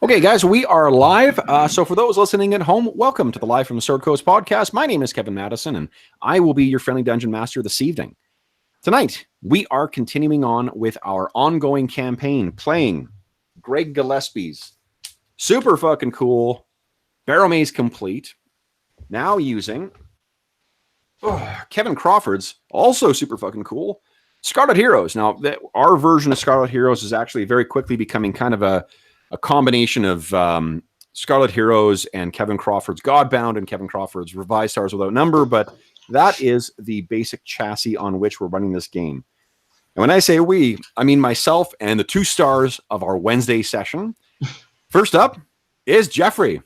Okay, guys, we are live. So for those listening at home, welcome to the Live from the Sword Coast podcast. My name is Kevin Madison, and I will be your friendly dungeon master this evening. Tonight, we are continuing on with our ongoing campaign, playing Greg Gillespie's super fucking cool Barrowmaze complete, now using Kevin Crawford's also super fucking cool Scarlet Heroes. Now, our version of Scarlet Heroes is actually very quickly becoming kind of a combination of Scarlet Heroes and Kevin Crawford's Godbound and Kevin Crawford's Revised Stars Without Number, but that is the basic chassis on which we're running this game. And when I say we, I mean myself and the two stars of our Wednesday session. First up is Jeffrey.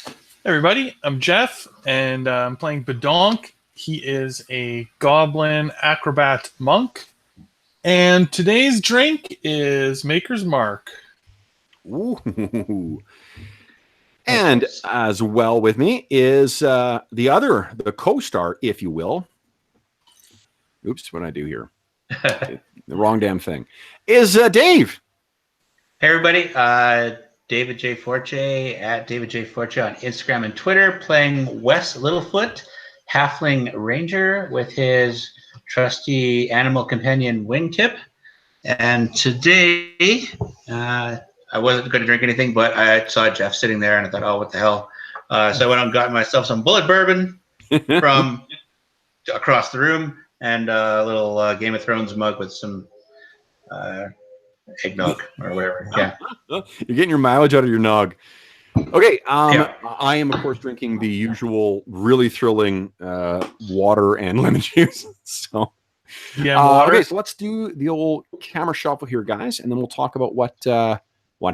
Hey everybody, I'm Jeff, and I'm playing Bedonk. He is a goblin acrobat monk. And today's drink is Maker's Mark. Ooh. And as well with me is the co-star, if you will. Oops, what did I do here? The wrong damn thing. Is Dave. Hey everybody, David J. Forte at David J. Forte on Instagram and Twitter, playing Wes Littlefoot, Halfling Ranger with his trusty animal companion Wingtip. And today, I wasn't going to drink anything, but I saw Jeff sitting there, and I thought, oh, what the hell? So I went out and got myself some bullet bourbon from across the room, and a little Game of Thrones mug with some eggnog or whatever. Yeah, you're getting your mileage out of your nog. Okay, I am, of course, drinking the usual really thrilling water and lemon juice. So, okay, so let's do the old camera shuffle here, guys, and then we'll talk about what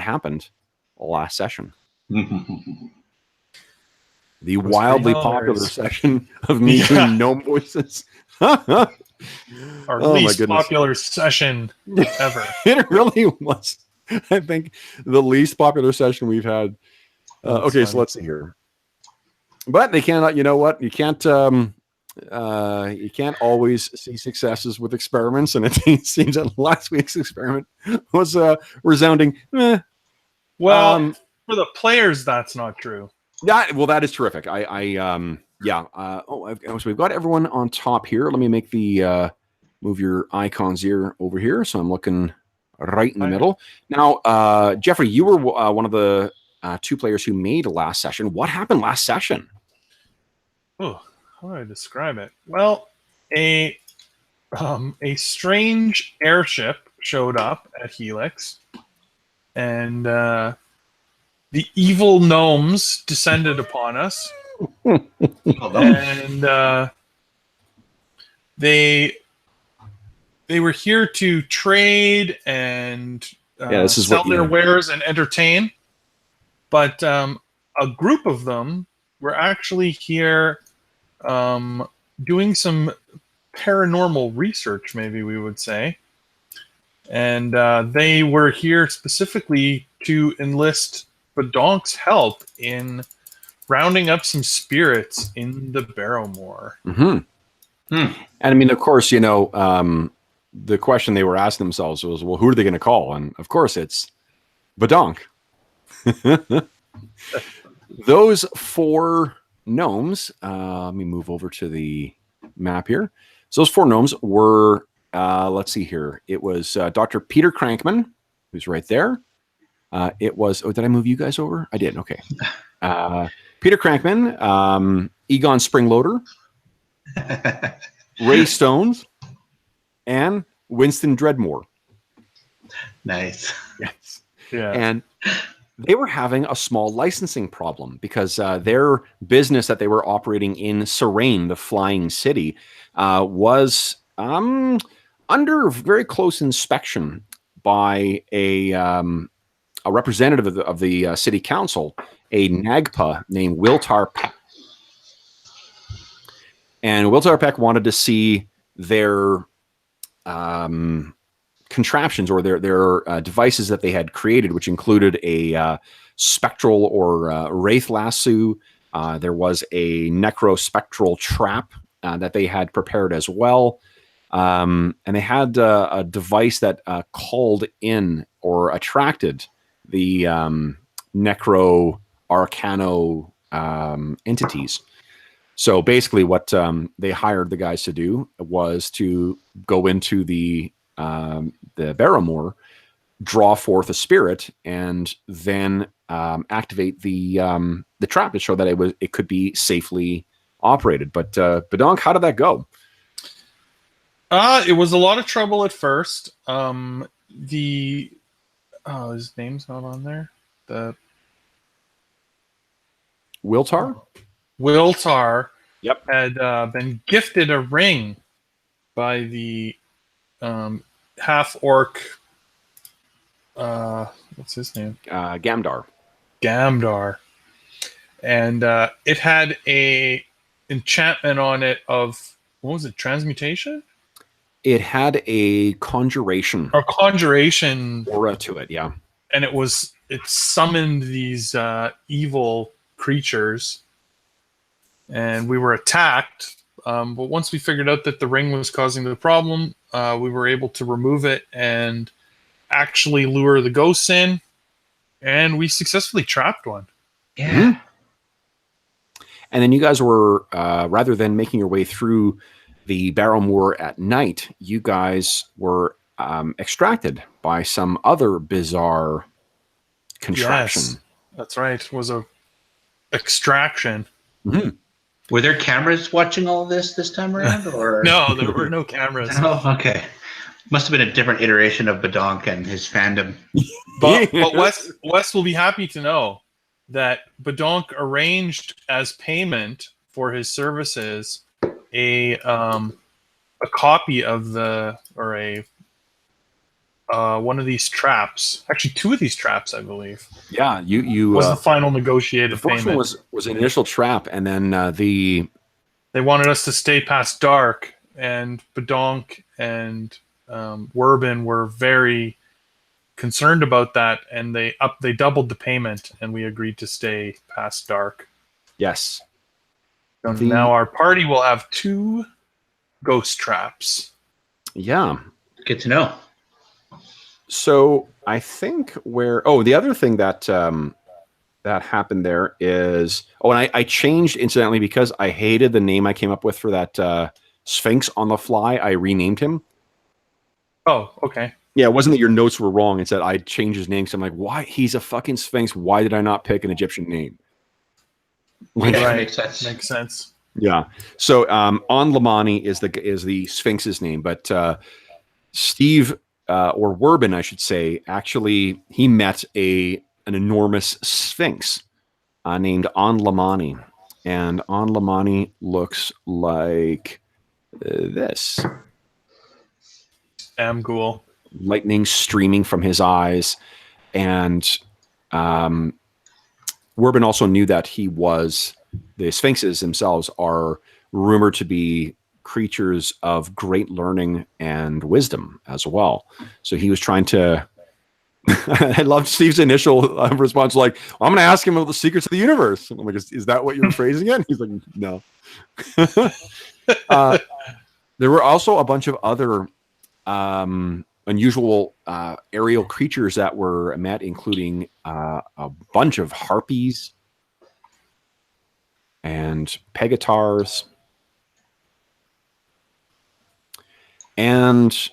happened last session. The wildly popular session of me doing gnome voices. Our least popular session ever. It really was. I think the least popular session we've had. Okay, so let's see here. But they cannot, you know what? You can't always see successes with experiments, and it seems that last week's experiment was resounding. Well, for the players, that's not true. That is terrific. So we've got everyone on top here. Let me make the move your icons here over here, so I'm looking right in the middle. Now, Jeffrey, you were one of the two players who made last session. What happened last session? Oh, how do I describe it? Well, a strange airship showed up at Helix, and the evil gnomes descended upon us. And they were here to trade and sell their wares and entertain. But a group of them were actually here doing some paranormal research, maybe we would say. And they were here specifically to enlist Bedonk's help in rounding up some spirits in the Barrowmoor. Mm-hmm. And I mean, of course, the question they were asking themselves was, well, who are they going to call? And of course, it's Bedonk. Those four gnomes, let me move over to the map here. So those four gnomes were, let's see here. It was Dr. Peter Crankman, who's right there. It was, did I move you guys over? I did, okay. Peter Crankman, Egon Springloader, Ray Stones, and Winston Dreadmore. Nice. Yes. Yeah. And they were having a small licensing problem because their business that they were operating in Serene, the flying city, was under very close inspection by a representative of the city council, a Nagpa named Wiltar Peck. And Wiltar Peck wanted to see their contraptions or their devices that they had created, which included a spectral or wraith lasso. There was a necrospectral trap that they had prepared as well. And they had a device that called in or attracted the necro arcano entities. So basically what they hired the guys to do was to go into the Barrowmoor, draw forth a spirit, and then activate the trap to show that it could be safely operated. But Badonk, how did that go? It was a lot of trouble at first. His name's not on there. The Wiltar? Wiltar Yep. had been gifted a ring by the half-orc, what's his name? Gamdar. Gamdar. And it had a enchantment on it of, what was it, transmutation? It had a conjuration. Or conjuration. Aura to it, yeah. And it summoned these evil creatures. And we were attacked. But once we figured out that the ring was causing the problem, we were able to remove it and actually lure the ghosts in. And we successfully trapped one. Yeah. Mm-hmm. And then you guys were, rather than making your way through the Barrowmoor at night, you guys were extracted by some other bizarre contraption. Yes, that's right. It was a extraction. Mm-hmm. Were there cameras watching all of this time around? Or No, there were no cameras. Oh, okay. Must have been a different iteration of Badonk and his fandom. But Wes will be happy to know that Badonk arranged as payment for his services a copy of one of these traps. Actually, two of these traps, I believe. Yeah, you was the final negotiated the first payment. one was an initial trap, and then they wanted us to stay past dark, and Badonk and Werbin were very concerned about that, and they doubled the payment, and we agreed to stay past dark. Yes. So now our party will have 2 ghost traps. Yeah. Good to know. So I think the other thing that that happened there is, and I changed incidentally because I hated the name I came up with for that Sphinx on the fly. I renamed him. Oh, okay. Yeah, it wasn't that your notes were wrong. It's that I changed his name. So I'm like, why? He's a fucking Sphinx. Why did I not pick an Egyptian name? Right, makes sense. Makes sense. Yeah. So On Lamani is the Sphinx's name, but Steve or Werbin, I should say, actually he met an enormous Sphinx named On Lamani, and On Lamani looks like this. Amghoul. Lightning streaming from his eyes, and Werbin also knew that the Sphinxes themselves are rumored to be creatures of great learning and wisdom as well. So he was trying to. I loved Steve's initial response, like, "I'm going to ask him about the secrets of the universe." I'm like, "Is that what you're phrasing it?" He's like, "No." There were also a bunch of other unusual aerial creatures that were met, including a bunch of harpies and pegatars and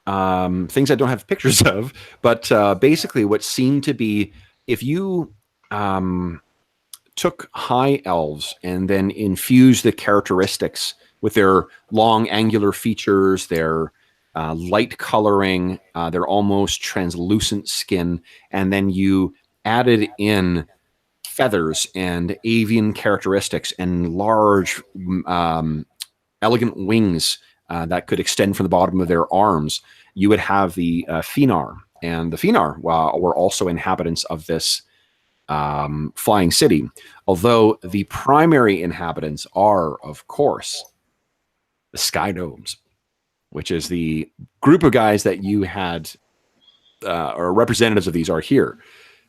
things I don't have pictures of, but basically what seemed to be, if you took high elves and then infused the characteristics with their long angular features, their light coloring, their almost translucent skin, and then you added in feathers and avian characteristics and large, elegant wings that could extend from the bottom of their arms, you would have the Finar. And the Finar were also inhabitants of this flying city, although the primary inhabitants are, of course, the Sky Gnomes, which is the group of guys that you had, or representatives of these are here.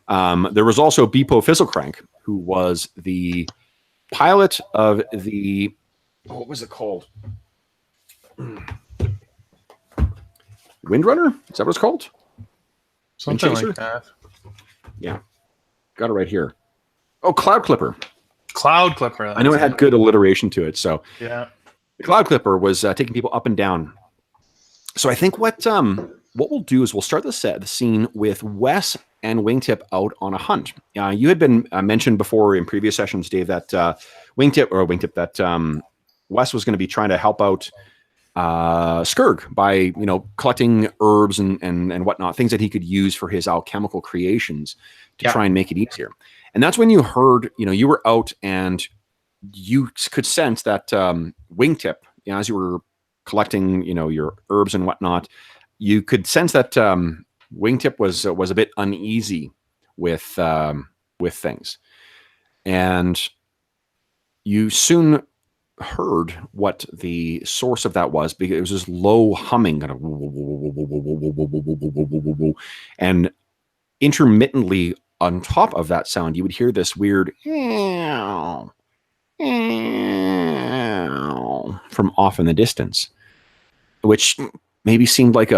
There was also Beepo Fizzlecrank, who was the pilot of the, what was it called? Windrunner? Is that what it's called? Something like that. Yeah. got it right here. Oh, Cloud Clipper. Cloud Clipper. I know it had good alliteration to it. So yeah, the Cloud Clipper was taking people up and down. So I think what we'll do is we'll start the scene with Wes and Wingtip out on a hunt. You had been mentioned before in previous sessions, Dave, that that Wes was going to be trying to help out Skurg by collecting herbs and whatnot, things that he could use for his alchemical creations to try and make it easier. And that's when you heard, you were out and you could sense that Wingtip, as you were collecting, your herbs and whatnot, you could sense that Wingtip was a bit uneasy with things, and you soon heard what the source of that was, because it was this low humming, kind of, and intermittently on top of that sound, you would hear this weird from off in the distance, which maybe seemed like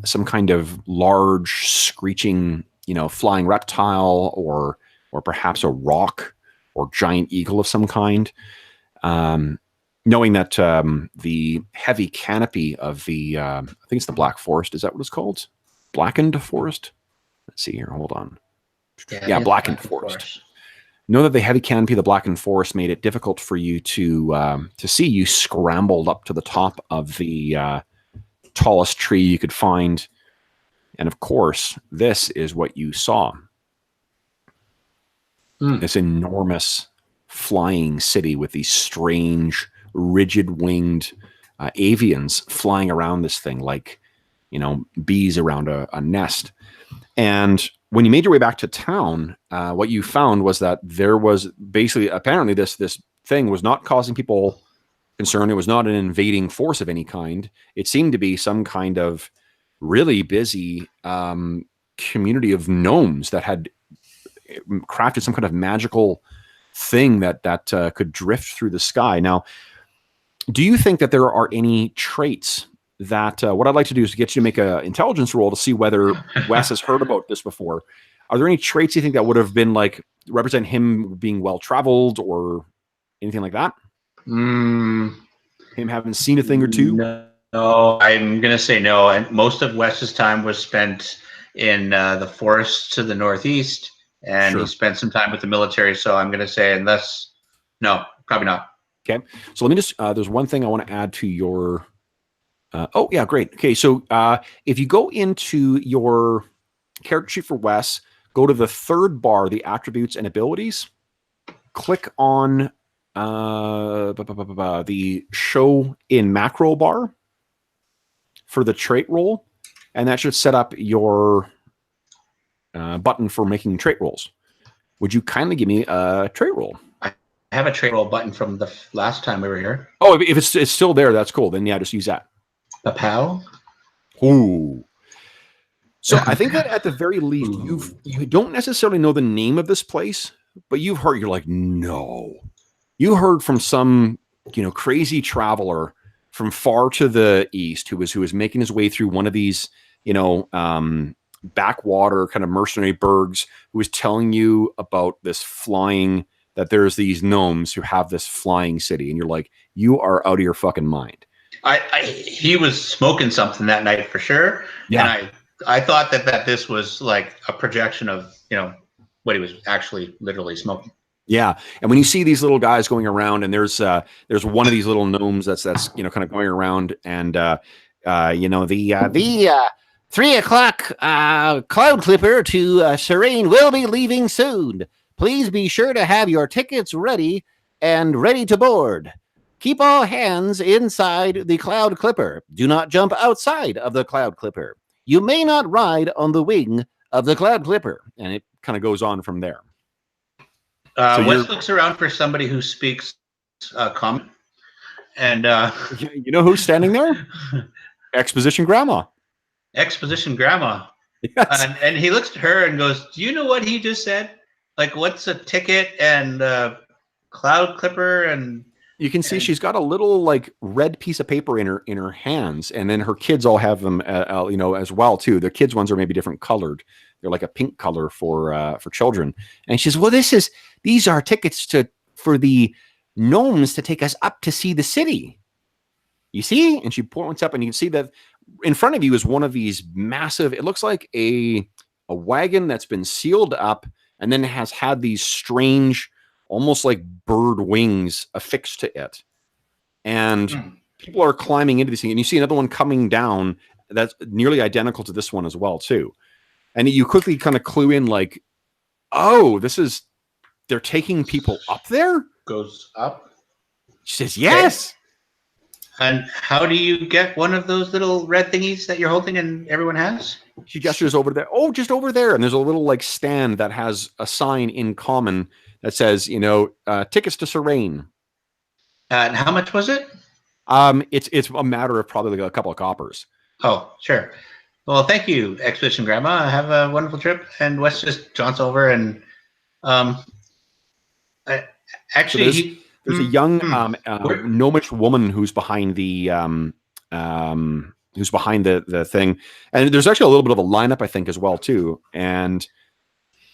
some kind of large screeching, flying reptile, or perhaps a rock or giant eagle of some kind. Knowing that the heavy canopy of the, I think it's the Black Forest. Is that what it's called? Blackened Forest? Let's see here. Hold on. Yeah, Blackened Forest. Know that the heavy canopy of the Blackened Forest made it difficult for you to see. You scrambled up to the top of the tallest tree you could find. And of course, this is what you saw. This enormous flying city with these strange, rigid-winged avians flying around this thing like, bees around a nest. And when you made your way back to town, what you found was that there was basically, apparently, this thing was not causing people concern. It was not an invading force of any kind. It seemed to be some kind of really busy community of gnomes that had crafted some kind of magical thing that could drift through the sky. Now, do you think that there are any traits that what I'd like to do is get you to make an intelligence roll to see whether Wes has heard about this before? Are there any traits you think that would have been like represent him being well-traveled or anything like that? Him having seen a thing or two? No, I'm going to say no. And most of Wes's time was spent in the forests to the northeast, and he spent some time with the military. So I'm going to say no, probably not. Okay. So let me just, there's one thing I want to add to your, oh yeah, great. Okay. So if you go into your character sheet for Wes, go to the third bar, the attributes and abilities, click on the show in macro bar for the trait roll, and that should set up your button for making trait rolls. Would you kindly give me a trait roll? I have a trait roll button from the last time we were here. Oh, if it's still there, that's cool. Then yeah, just use that. The POW? Ooh. So I think that at the very least, you don't necessarily know the name of this place, but you've heard, you're like, no. You heard from some, crazy traveler from far to the east who was making his way through one of these, backwater kind of mercenary burgs, who was telling you about this flying, that there's these gnomes who have this flying city. And you're like, you are out of your fucking mind. He was smoking something that night for sure. Yeah. And I thought that this was like a projection of, what he was actually literally smoking. Yeah. And when you see these little guys going around, and there's one of these little gnomes that's kind of going around, and the 3 o'clock Cloud Clipper to Serene will be leaving soon. Please be sure to have your tickets ready and ready to board. Keep all hands inside the Cloud Clipper. Do not jump outside of the Cloud Clipper. You may not ride on the wing of the Cloud Clipper. And it kind of goes on from there. Wes looks around for somebody who speaks common. And you know who's standing there? Exposition Grandma. Exposition Grandma. Yes. And he looks at her and goes, do you know what he just said? Like, what's a ticket and Cloud Clipper? And You can see she's got a little like red piece of paper in her hands, and then her kids all have them, as well too. The kids ones are maybe different colored. They're like a pink color for children. And she says, "Well, these are tickets for the gnomes to take us up to see the city. You see?" And she points up, and you can see that in front of you is one of these massive. It looks like a wagon that's been sealed up, and then has had these strange, almost like bird wings affixed to it. And people are climbing into this thing. And you see another one coming down that's nearly identical to this one as well, too. And you quickly kind of clue in like, oh, they're taking people up there? Goes up. She says, yes. Okay. And how do you get one of those little red thingies that you're holding and everyone has? She gestures over there. Oh, just over there. And there's a little like stand that has a sign in common that says, tickets to Sargent. And how much was it? It's a matter of probably like a couple of coppers. Oh, sure. Well, thank you, Expedition Grandma. Have a wonderful trip. And Wes just jaunts over and there's a young gnomish woman who's behind the thing, and there's actually a little bit of a lineup, I think, as well too. And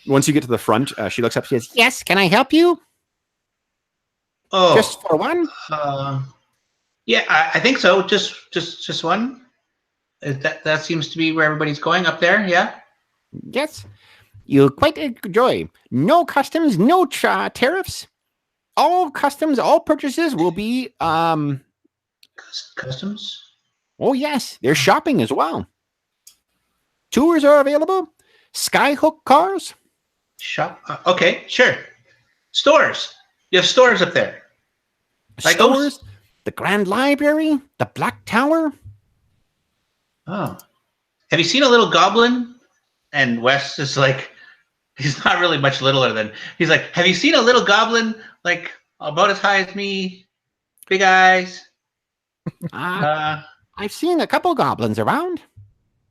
once you get to the front, she looks up. She says, "Yes, can I help you?" Oh, just for one? Yeah, I think so. Just one. That seems to be where everybody's going up there. Yeah. Yes, you'll quite enjoy. No customs, no tariffs. All customs, all purchases will be customs. Oh yes, there's shopping as well. Tours are available. Skyhook cars. Okay, sure. Stores. You have stores up there. Like stores. The Grand Library. The Black Tower. Oh. Have you seen a little goblin? And Wes is like, he's not really much littler than. He's like, have you seen a little goblin like about as high as me? Big eyes. I've seen a couple goblins around.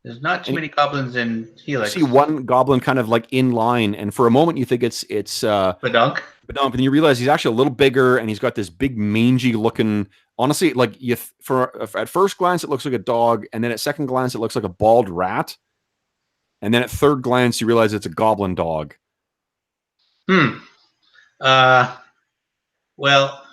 There's not too many goblins in Helix. You see one goblin kind of like in line, and for a moment you think it's Badunk. But no, and you realize he's actually a little bigger, and he's got this big mangy looking. Honestly, like at first glance it looks like a dog, and then at second glance it looks like a bald rat, and then at third glance you realize it's a goblin dog. Well,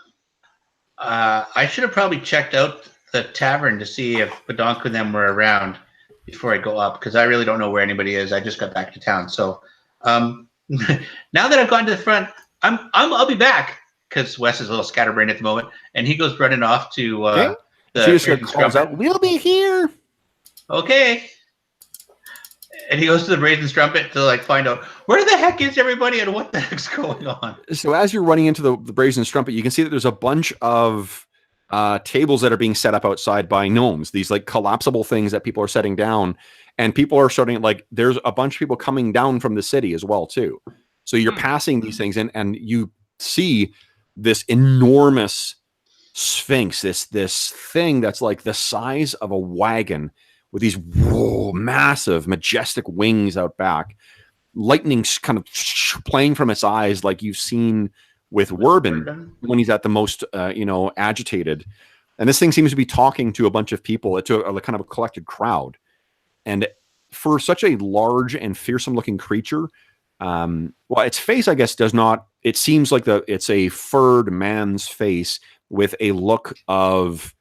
I should have probably checked out the tavern to see if Badonk and them were around before I go up, because I really don't know where anybody is. I just got back to town, so now that I've gotten to the front, I'll be back, because Wes is a little scatterbrained at the moment, and he goes running off to the calls out, "We'll be here." Okay. And he goes to the Brazen Strumpet to like find out where the heck is everybody and what the heck's going on. So as you're running into the Brazen Strumpet, you can see that there's a bunch of tables that are being set up outside by gnomes. These like collapsible things that people are setting down, and people are starting like there's a bunch of people coming down from the city as well too. So you're passing these things and you see this enormous sphinx, this thing that's like the size of a wagon, with these massive, majestic wings out back, lightning kind of playing from its eyes, like you've seen with Werbin when he's at the most, agitated. And this thing seems to be talking to a bunch of people, to a kind of a collected crowd. And for such a large and fearsome-looking creature, its face, I guess, does not. It seems like it's a furred man's face with a look of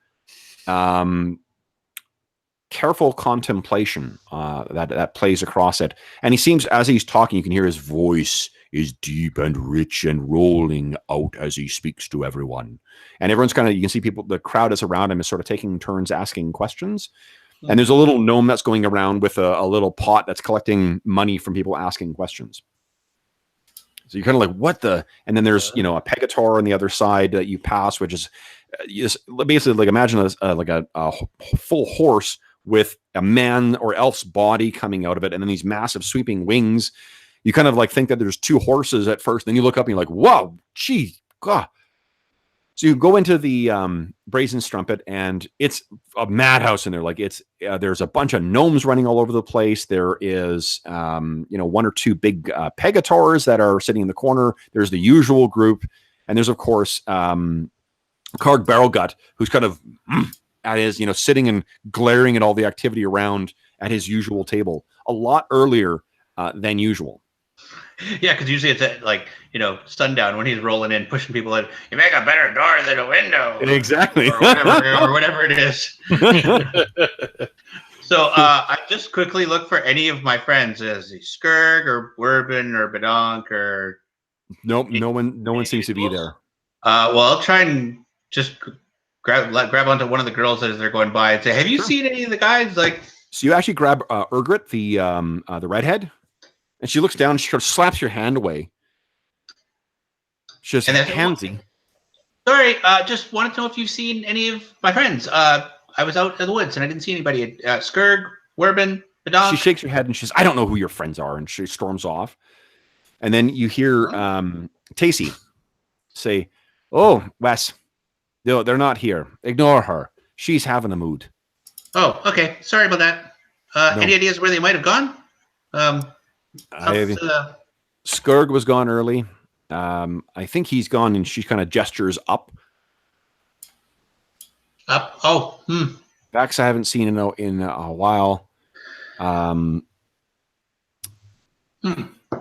careful contemplation that plays across it. And he seems, as he's talking, you can hear his voice is deep and rich and rolling out as he speaks to everyone. And everyone's kind of, you can see people, the crowd is around him is sort of taking turns asking questions. And there's a little gnome that's going around with a little pot that's collecting money from people asking questions. So you're kind of like, what the? And then there's, a Pegator on the other side that you pass, which is basically like, imagine a full horse with a man or elf's body coming out of it, and then these massive sweeping wings. You kind of like think that there's two horses at first, then you look up and you're like, whoa, gee, God. So you go into the Brazen Strumpet, and it's a madhouse in there. Like there's a bunch of gnomes running all over the place. There is, one or two big Pegators that are sitting in the corner. There's the usual group, and there's of course Karg Barrowgut, who's kind of at his, sitting and glaring at all the activity around at his usual table a lot earlier than usual. Yeah, because usually it's at sundown when he's rolling in, pushing people in. You make a better door than a window. Exactly. or whatever it is. So I just quickly look for any of my friends. Is he Skurg or Werbin or Badonk or? Nope, no one seems to be there. Well, I'll try and just grab onto one of the girls as they're going by and say, "Have you seen any of the guys?" So you actually grab Urgrit, the redhead, and she looks down and she sort of slaps your hand away. She's handsy. Sorry, just wanted to know if you've seen any of my friends. I was out in the woods and I didn't see anybody. Skurg, Werbin, Badonk. She shakes her head and she says, "I don't know who your friends are," and she storms off. And then you hear Tacey say, "Oh, Wes, no, they're not here. Ignore her. She's having a mood." Oh, okay. Sorry about that. No. Any ideas where they might have gone? Skurg was gone early. I think he's gone, and she kind of gestures up. Up. Oh. Vax, I haven't seen in a while.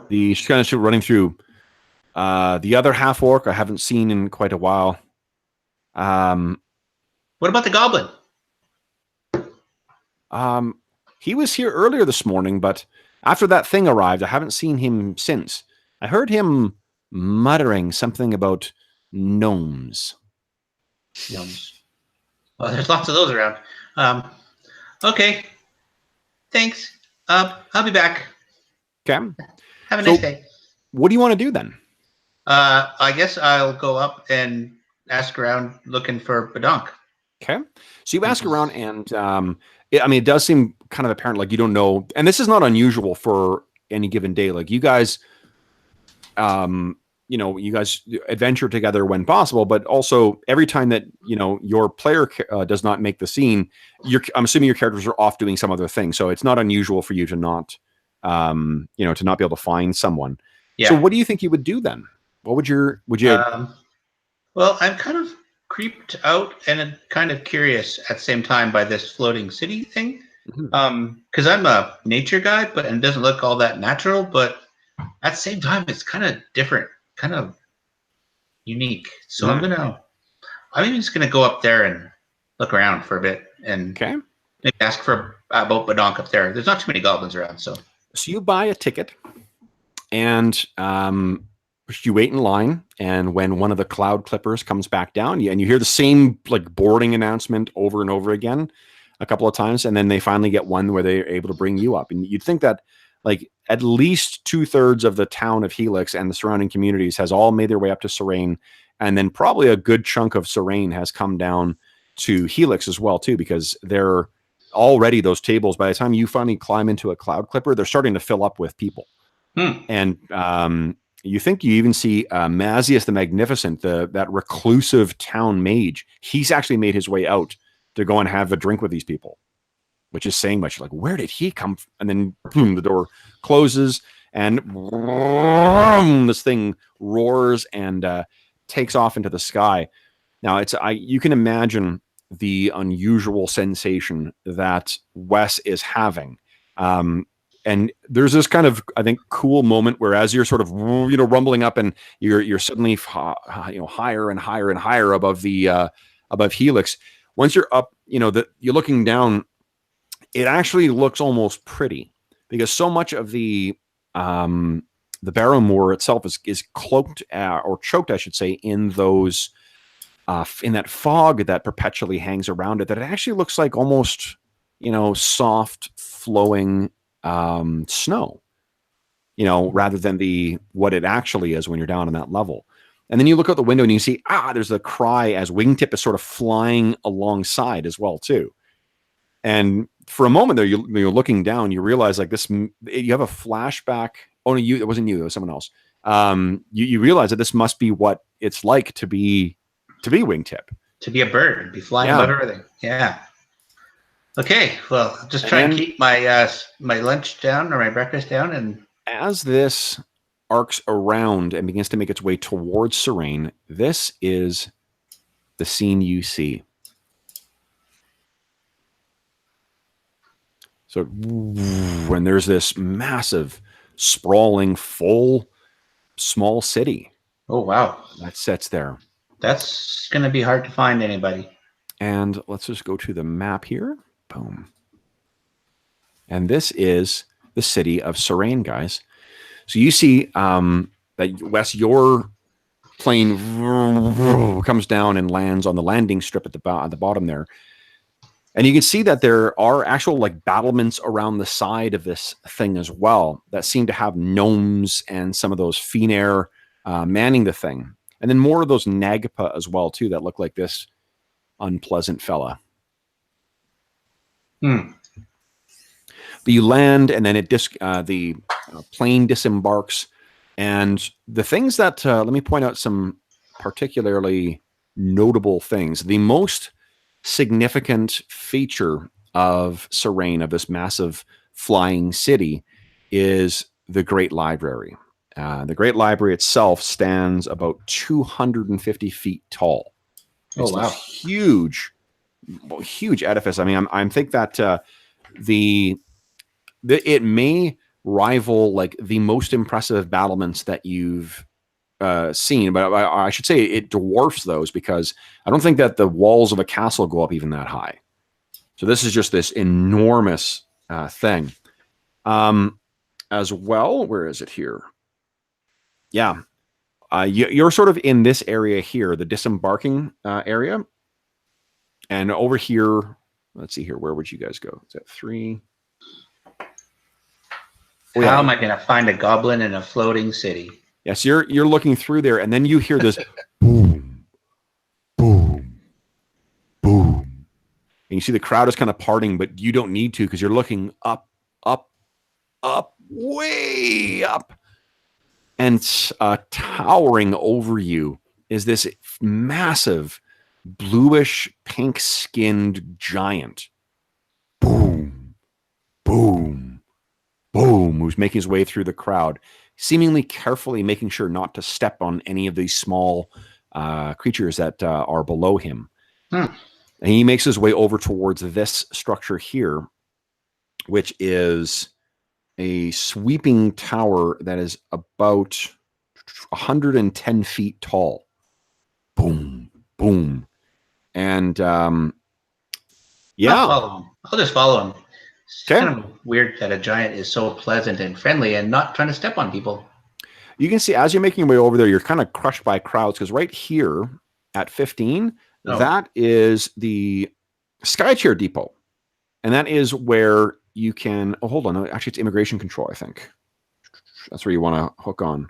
She's kind of running through. The other half orc I haven't seen in quite a while. What about the goblin? He was here earlier this morning, but after that thing arrived, I haven't seen him since. I heard him muttering something about gnomes. Gnomes. Well, there's lots of those around. Okay. Thanks. I'll be back. Okay. Have a nice day. What do you want to do then? I guess I'll go up and ask around looking for Badonk. Okay. So you ask around, and it does seem kind of apparent, like you don't know, and this is not unusual for any given day. Like you guys, you guys adventure together when possible, but also every time that your player does not make the scene, I'm assuming your characters are off doing some other thing. So it's not unusual for you to not, to not be able to find someone. Yeah. So what do you think you would do then? What would you? Well, I'm kind of creeped out and kind of curious at the same time by this floating city thing. Because I'm a nature guy, and it doesn't look all that natural, but at the same time, it's kind of different, kind of unique. So I'm just gonna go up there and look around for a bit and maybe ask for about Badonk up there. There's not too many goblins around, so you buy a ticket and you wait in line, and when one of the cloud clippers comes back down, and you hear the same boarding announcement over and over again a couple of times, and then they finally get one where they're able to bring you up. And you'd think that at least 2/3 of the town of Helix and the surrounding communities has all made their way up to Serene, and then probably a good chunk of Serene has come down to Helix as well too, because they're already, those tables, by the time you finally climb into a cloud clipper, they're starting to fill up with people. And you think you even see Mazius the Magnificent, that reclusive town mage. He's actually made his way out to go and have a drink with these people, which is saying much. Like, where did he come from? And then boom, the door closes, and this thing roars and takes off into the sky. Now, you can imagine the unusual sensation that Wes is having. And there's this kind of, I think, cool moment where as you're sort of, rumbling up, and you're suddenly, higher and higher and higher above above Helix. Once you're up, you're looking down, it actually looks almost pretty, because so much of the Barrowmoor itself is cloaked or choked, I should say, in those in that fog that perpetually hangs around it, that it actually looks like almost, soft flowing snow, rather than what it actually is when you're down on that level. And then you look out the window and you see, there's a cry as Wingtip is sort of flying alongside as well too. And for a moment there, you're looking down, you realize you have a flashback. Oh no, it wasn't you, it was someone else. You realize that this must be what it's like to be Wingtip. To be a bird, be flying above everything. Yeah. Okay, well, just try and keep my my lunch down, or my breakfast down. And as this arcs around and begins to make its way towards Serene, this is the scene you see. So when there's this massive, sprawling, full, small city. Oh, wow. That sits there. That's going to be hard to find anybody. And let's just go to the map here. Boom. And this is the city of Sargent, guys. So you see that, Wes, your plane comes down and lands on the landing strip at the bottom there. And you can see that there are actual like battlements around the side of this thing as well that seem to have gnomes and some of those Fenair manning the thing. And then more of those Nagpa as well, too, that look like this unpleasant fella. But you land, and then the plane disembarks. And the things that, let me point out some particularly notable things. The most significant feature of Sargent, of this massive flying city, is the Great Library. The Great Library itself stands about 250 feet tall. It's a huge edifice. I mean, I think that it may rival like the most impressive battlements that you've seen, but I should say it dwarfs those, because I don't think that the walls of a castle go up even that high. So this is just this enormous thing. As well, where is it here? Yeah. You're sort of in this area here, the disembarking area. And over here, let's see here, where would you guys go? Is that 3? Oh, yeah. How am I going to find a goblin in a floating city? Yes, you're looking through there, and then you hear this boom, boom, boom. And you see the crowd is kind of parting, but you don't need to, because you're looking up, way up. And towering over you is this massive, bluish, pink-skinned giant. Boom, boom, boom, who's making his way through the crowd, seemingly carefully making sure not to step on any of these small creatures that are below him. And he makes his way over towards this structure here, which is a sweeping tower that is about 110 feet tall. Boom, boom. And yeah. I'll just follow him. It's kind of weird that a giant is so pleasant and friendly and not trying to step on people. You can see as you're making your way over there, you're kind of crushed by crowds, because right here at 15, that is the Skychair Depot. And that is where you can, oh, hold on. Actually, it's immigration control, I think. That's where you want to hook on.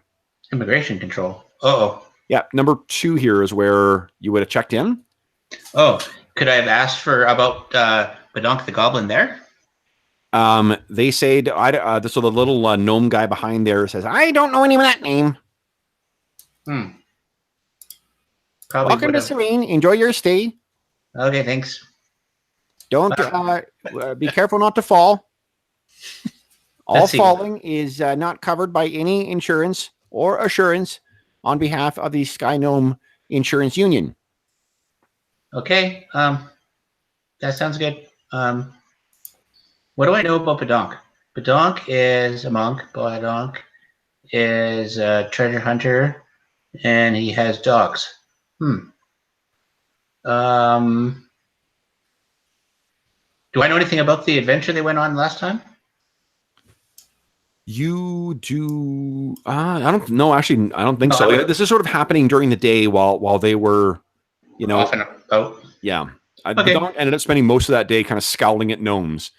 Immigration control. Uh-oh. Yeah, number 2 here is where you would have checked in. Oh, could I have asked about Badonk the Goblin there? They say, so the little gnome guy behind there says, I don't know any of that name. Probably Welcome to Sargent. Enjoy your stay. Okay, thanks. Don't be careful not to fall. All falling is not covered by any insurance or assurance on behalf of the Sky Gnome Insurance Union. Okay, that sounds good. What do I know about Badonk? Badonk is a monk. Badonk is a treasure hunter, and he has dogs. Do I know anything about the adventure they went on last time? You do. I don't know. Actually, I don't think so. This is sort of happening during the day while they were, off and about. Yeah. Okay. Badonk ended up spending most of that day kind of scowling at gnomes.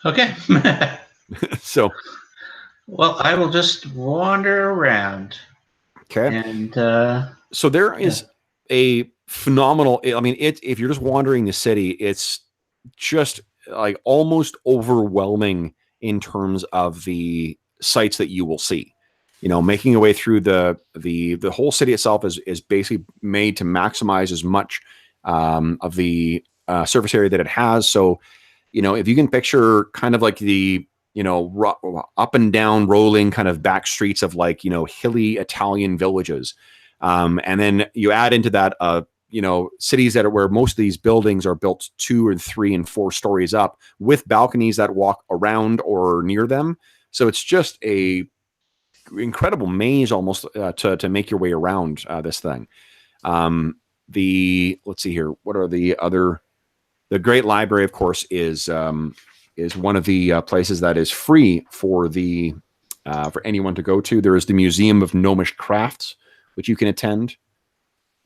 Okay. So. Well, I will just wander around. Okay. And so there is a phenomenal. I mean, if you're just wandering the city, it's just like almost overwhelming in terms of the sights that you will see. Making your way through the whole city itself is basically made to maximize as much of the surface area that it has. So, if you can picture kind of like the up and down rolling kind of back streets of like hilly Italian villages, and then you add into that cities that are where most of these buildings are built 2 and 3 and 4 stories up with balconies that walk around or near them. So it's just a incredible maze almost to make your way around this thing. Let's see here. What are the other? The Great Library, of course, is one of the places that is free for anyone to go to. There is the Museum of Gnomish Crafts, which you can attend.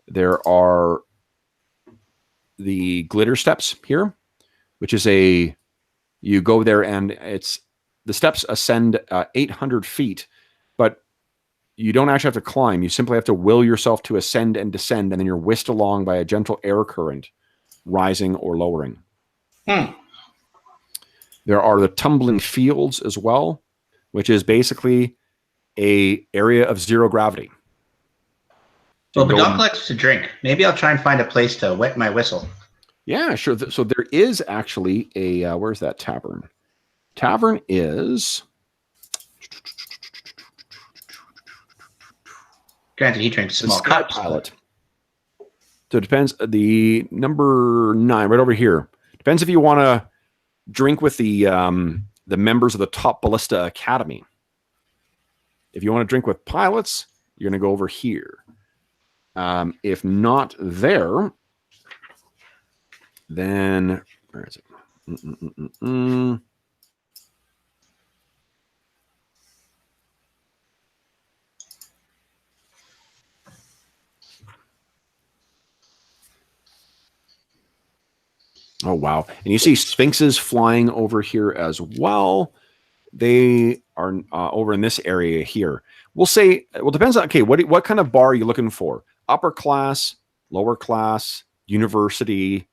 There are the Glitter Steps here, which is you go there and the steps ascend 800 feet, but you don't actually have to climb. You simply have to will yourself to ascend and descend, and then you're whisked along by a gentle air current, rising or lowering. There are the Tumbling Fields as well, which is basically a area of zero gravity. Well, Badonk likes to drink. Maybe I'll try and find a place to wet my whistle. Yeah, sure. So there is actually where's that tavern? Tavern is... Granted, he drinks small Sky cups. Pilot. So it depends. The number 9, right over here. Depends if you want to drink with the members of the Top Ballista Academy. If you want to drink with pilots, you're going to go over here. If not there, then where is it? Oh, wow. And you see sphinxes flying over here as well. They are over in this area here. We'll say, well, depends on, okay, what kind of bar are you looking for? Upper class, lower class, university?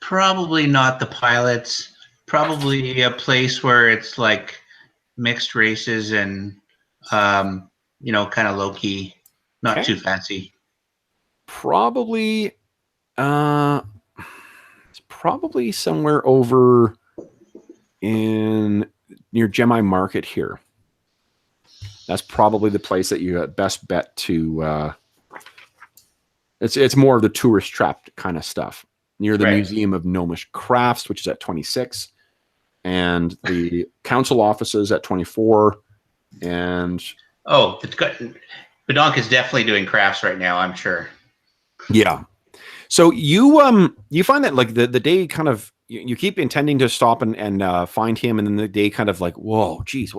Probably not the pilots. Probably a place where it's like mixed races and, kind of low key, not too fancy. Probably, it's probably somewhere over near Gemini Market here. That's probably the place that you best bet to. It's more of the tourist trap kind of stuff near the Museum of Gnomish Crafts, which is at 26, and the council offices at 24, and Badonk is definitely doing crafts right now, I'm sure. Yeah. So you find that like the day kind of you keep intending to stop and find him, and then the day kind of like, whoa, geez.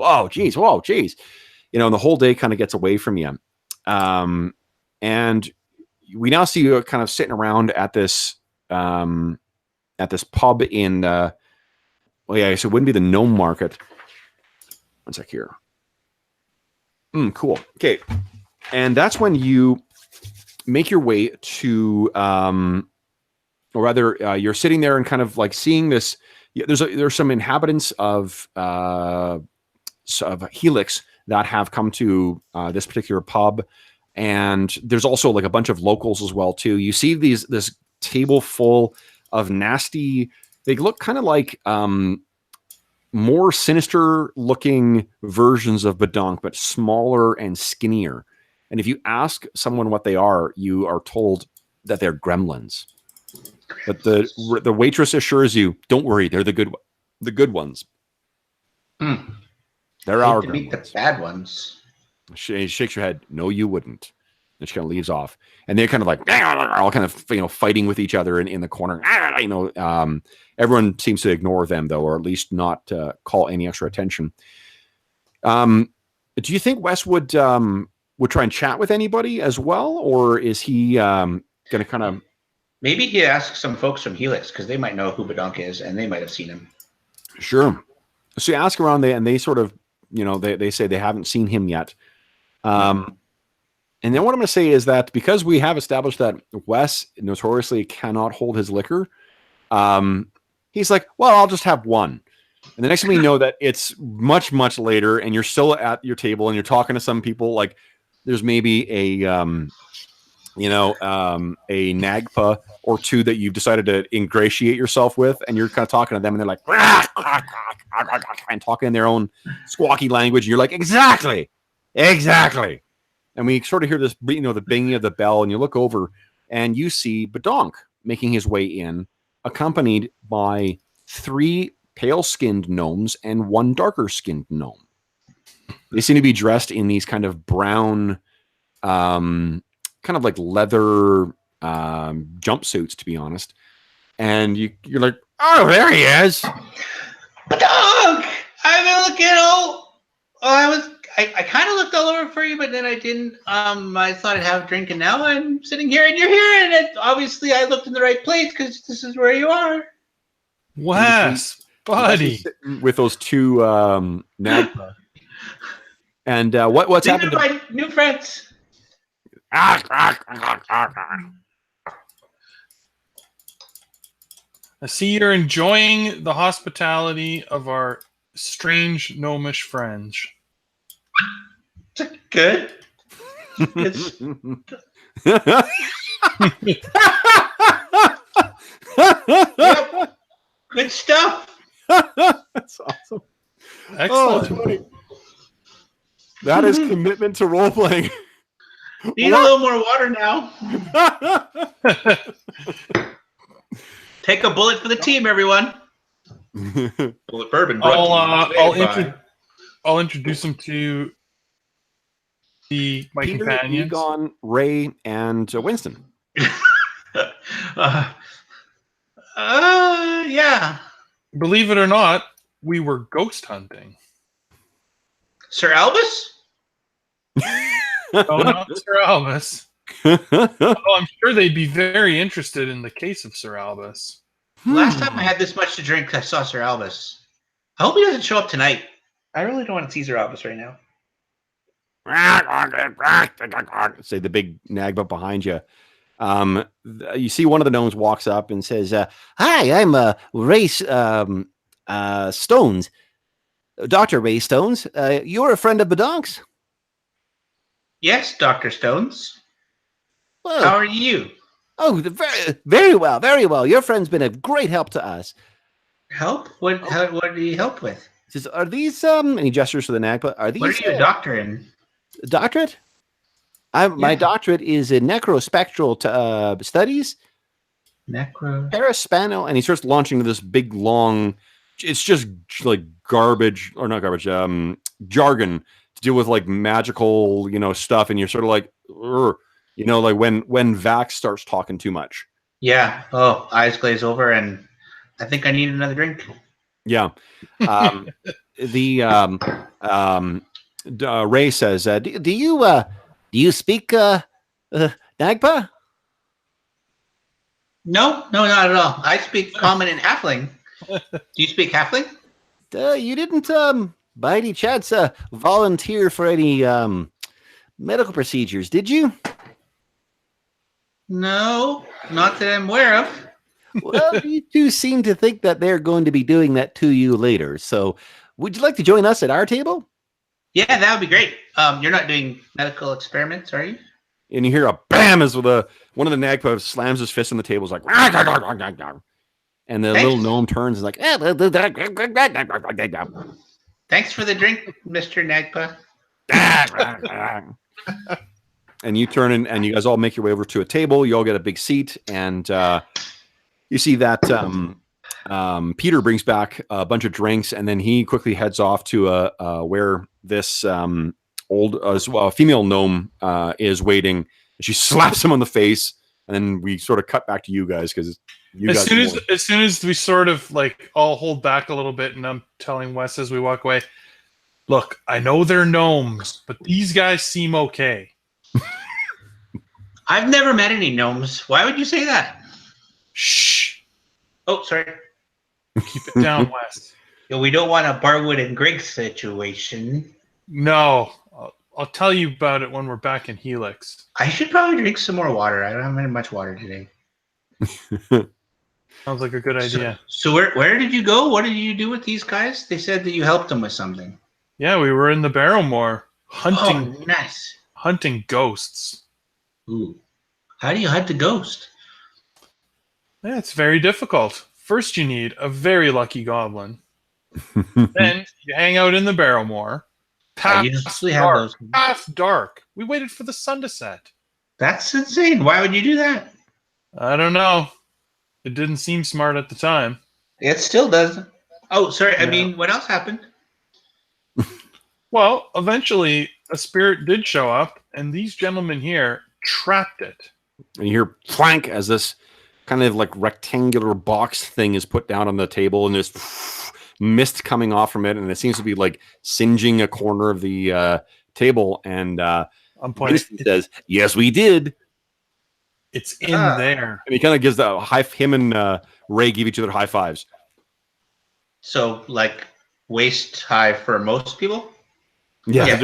The whole day kind of gets away from you. And we now see you kind of sitting around at this pub in so it wouldn't be the Gnome Market. One sec here. Cool. Okay. And that's when you make your way to, or rather, you're sitting there and kind of like seeing this. There's some inhabitants of Helix that have come to this particular pub, and there's also like a bunch of locals as well too. You see this table full of nasty. They look kind of like more sinister looking versions of Badonk, but smaller and skinnier. And if you ask someone what they are, you are told that they're gremlins. But the waitress assures you, don't worry, they're the good ones. They're our gremlins. Meet the bad ones. She shakes her head. No, you wouldn't. And she kind of leaves off. And they're kind of like all kind of fighting with each other in the corner. Everyone seems to ignore them though, or at least not call any extra attention. Do you think Wes would try and chat with anybody as well, or is he going to kind of? Maybe he asks some folks from Helix because they might know who Badonk is and they might have seen him. Sure. So you ask around there, and they sort of, they say they haven't seen him yet. And then what I'm going to say is that because we have established that Wes notoriously cannot hold his liquor, he's like, well, I'll just have one. And the next thing we know that it's much, much later, and you're still at your table and you're talking to some people. Like there's maybe a Nagpa or two that you've decided to ingratiate yourself with, and you're kind of talking to them, and they're like, and talking in their own squawky language. And you're like, exactly. And we sort of hear this, the binging of the bell, and you look over and you see Badonk making his way in, accompanied by 3 pale-skinned gnomes and 1 darker-skinned gnome. They seem to be dressed in these kind of brown, kind of like leather jumpsuits, to be honest. And you're like, oh, there he is. Badonk! I've been looking I kind of looked all over for you, but then I didn't. I thought I'd have a drink, and now I'm sitting here, and you're here, and obviously I looked in the right place because this is where you are. Wes, buddy, with those 2 Nagpa. And what's happened to my new friends? I see you're enjoying the hospitality of our strange gnomish friends. Good. It's... Yep. Good stuff. That's awesome. Excellent. That is commitment to role playing. Need a little more water now. Take a bullet for the team, everyone. Bullet bourbon. I'll introduce them to my Peter, companions. Egon, Ray, and Winston. Yeah. Believe it or not, we were ghost hunting. Sir Albus? No, not Sir Albus. I'm sure they'd be very interested in the case of Sir Albus. Last time I had this much to drink, I saw Sir Albus. I hope he doesn't show up tonight. I really don't want to see Sir Albus right now. Say the big Nagba behind you. You see one of the gnomes walks up and says, "Hi, I'm Ray Stones, Dr. Ray Stones. You're a friend of Badonk's?" Yes, Dr. Stones. Well, how are you? Oh, very well, very well. Your friend's been a great help to us. Help? What did he help with? He says, "Are these and he gestures to the Nagba. Are these? What are you a doctor in? Doctorate? My doctorate is in necrospectral studies. Paraspano, and he starts launching this big long. It's just like garbage, or not garbage. Jargon to deal with like magical, stuff, and you're sort of like, like when Vax starts talking too much. Yeah. Oh, eyes glaze over, and I think I need another drink. Yeah. Ray says, "Do you speak Nagpa?" No, not at all. I speak Common and Halfling. Do you speak Halfling? You didn't, by any chance, volunteer for any medical procedures, did you? No, not that I'm aware of. Well, you two seem to think that they're going to be doing that to you later. So, would you like to join us at our table? Yeah, that would be great. You're not doing medical experiments, are you? And you hear a bam as one of the Nagpa slams his fist on the table. It's like, and the little gnome turns and is like, thanks for the drink, Mr. Nagpa. And you turn in, and you guys all make your way over to a table. You all get a big seat, and you see that Peter brings back a bunch of drinks, and then he quickly heads off to where this female gnome is waiting. She slaps him on the face, and then we sort of cut back to you guys because as soon as we sort of like all hold back a little bit, and I'm telling Wes as we walk away, look, I know they're gnomes, but these guys seem okay. I've never met any gnomes. Why would you say that? Shh. Oh, sorry. Keep it down, Wes. We don't want a Barwood and Griggs situation. No. I'll tell you about it when we're back in Helix. I should probably drink some more water. I don't have very much water today. Sounds like a good idea. So where did you go? What did you do with these guys? They said that you helped them with something. Yeah, we were in the Barrowmoor hunting. Oh, nice. Hunting ghosts. Ooh. How do you hunt a ghost? Yeah, it's very difficult. First, you need a very lucky goblin. Then you hang out in the Barrowmoor, I usually have those. Half dark. We waited for the sun to set. That's insane. Why would you do that? I don't know. It didn't seem smart at the time. It still doesn't. Oh, sorry. Yeah. I mean, what else happened? Well, eventually a spirit did show up, and these gentlemen here trapped it. And you hear clank as this kind of like rectangular box thing is put down on the table, and there's mist coming off from it, and it seems to be like singeing a corner of the table. And I'm pointing. Says, "Yes, we did. It's in there." And he kind of gives the high. Him and Ray give each other high fives. So, like waist high for most people. Yeah.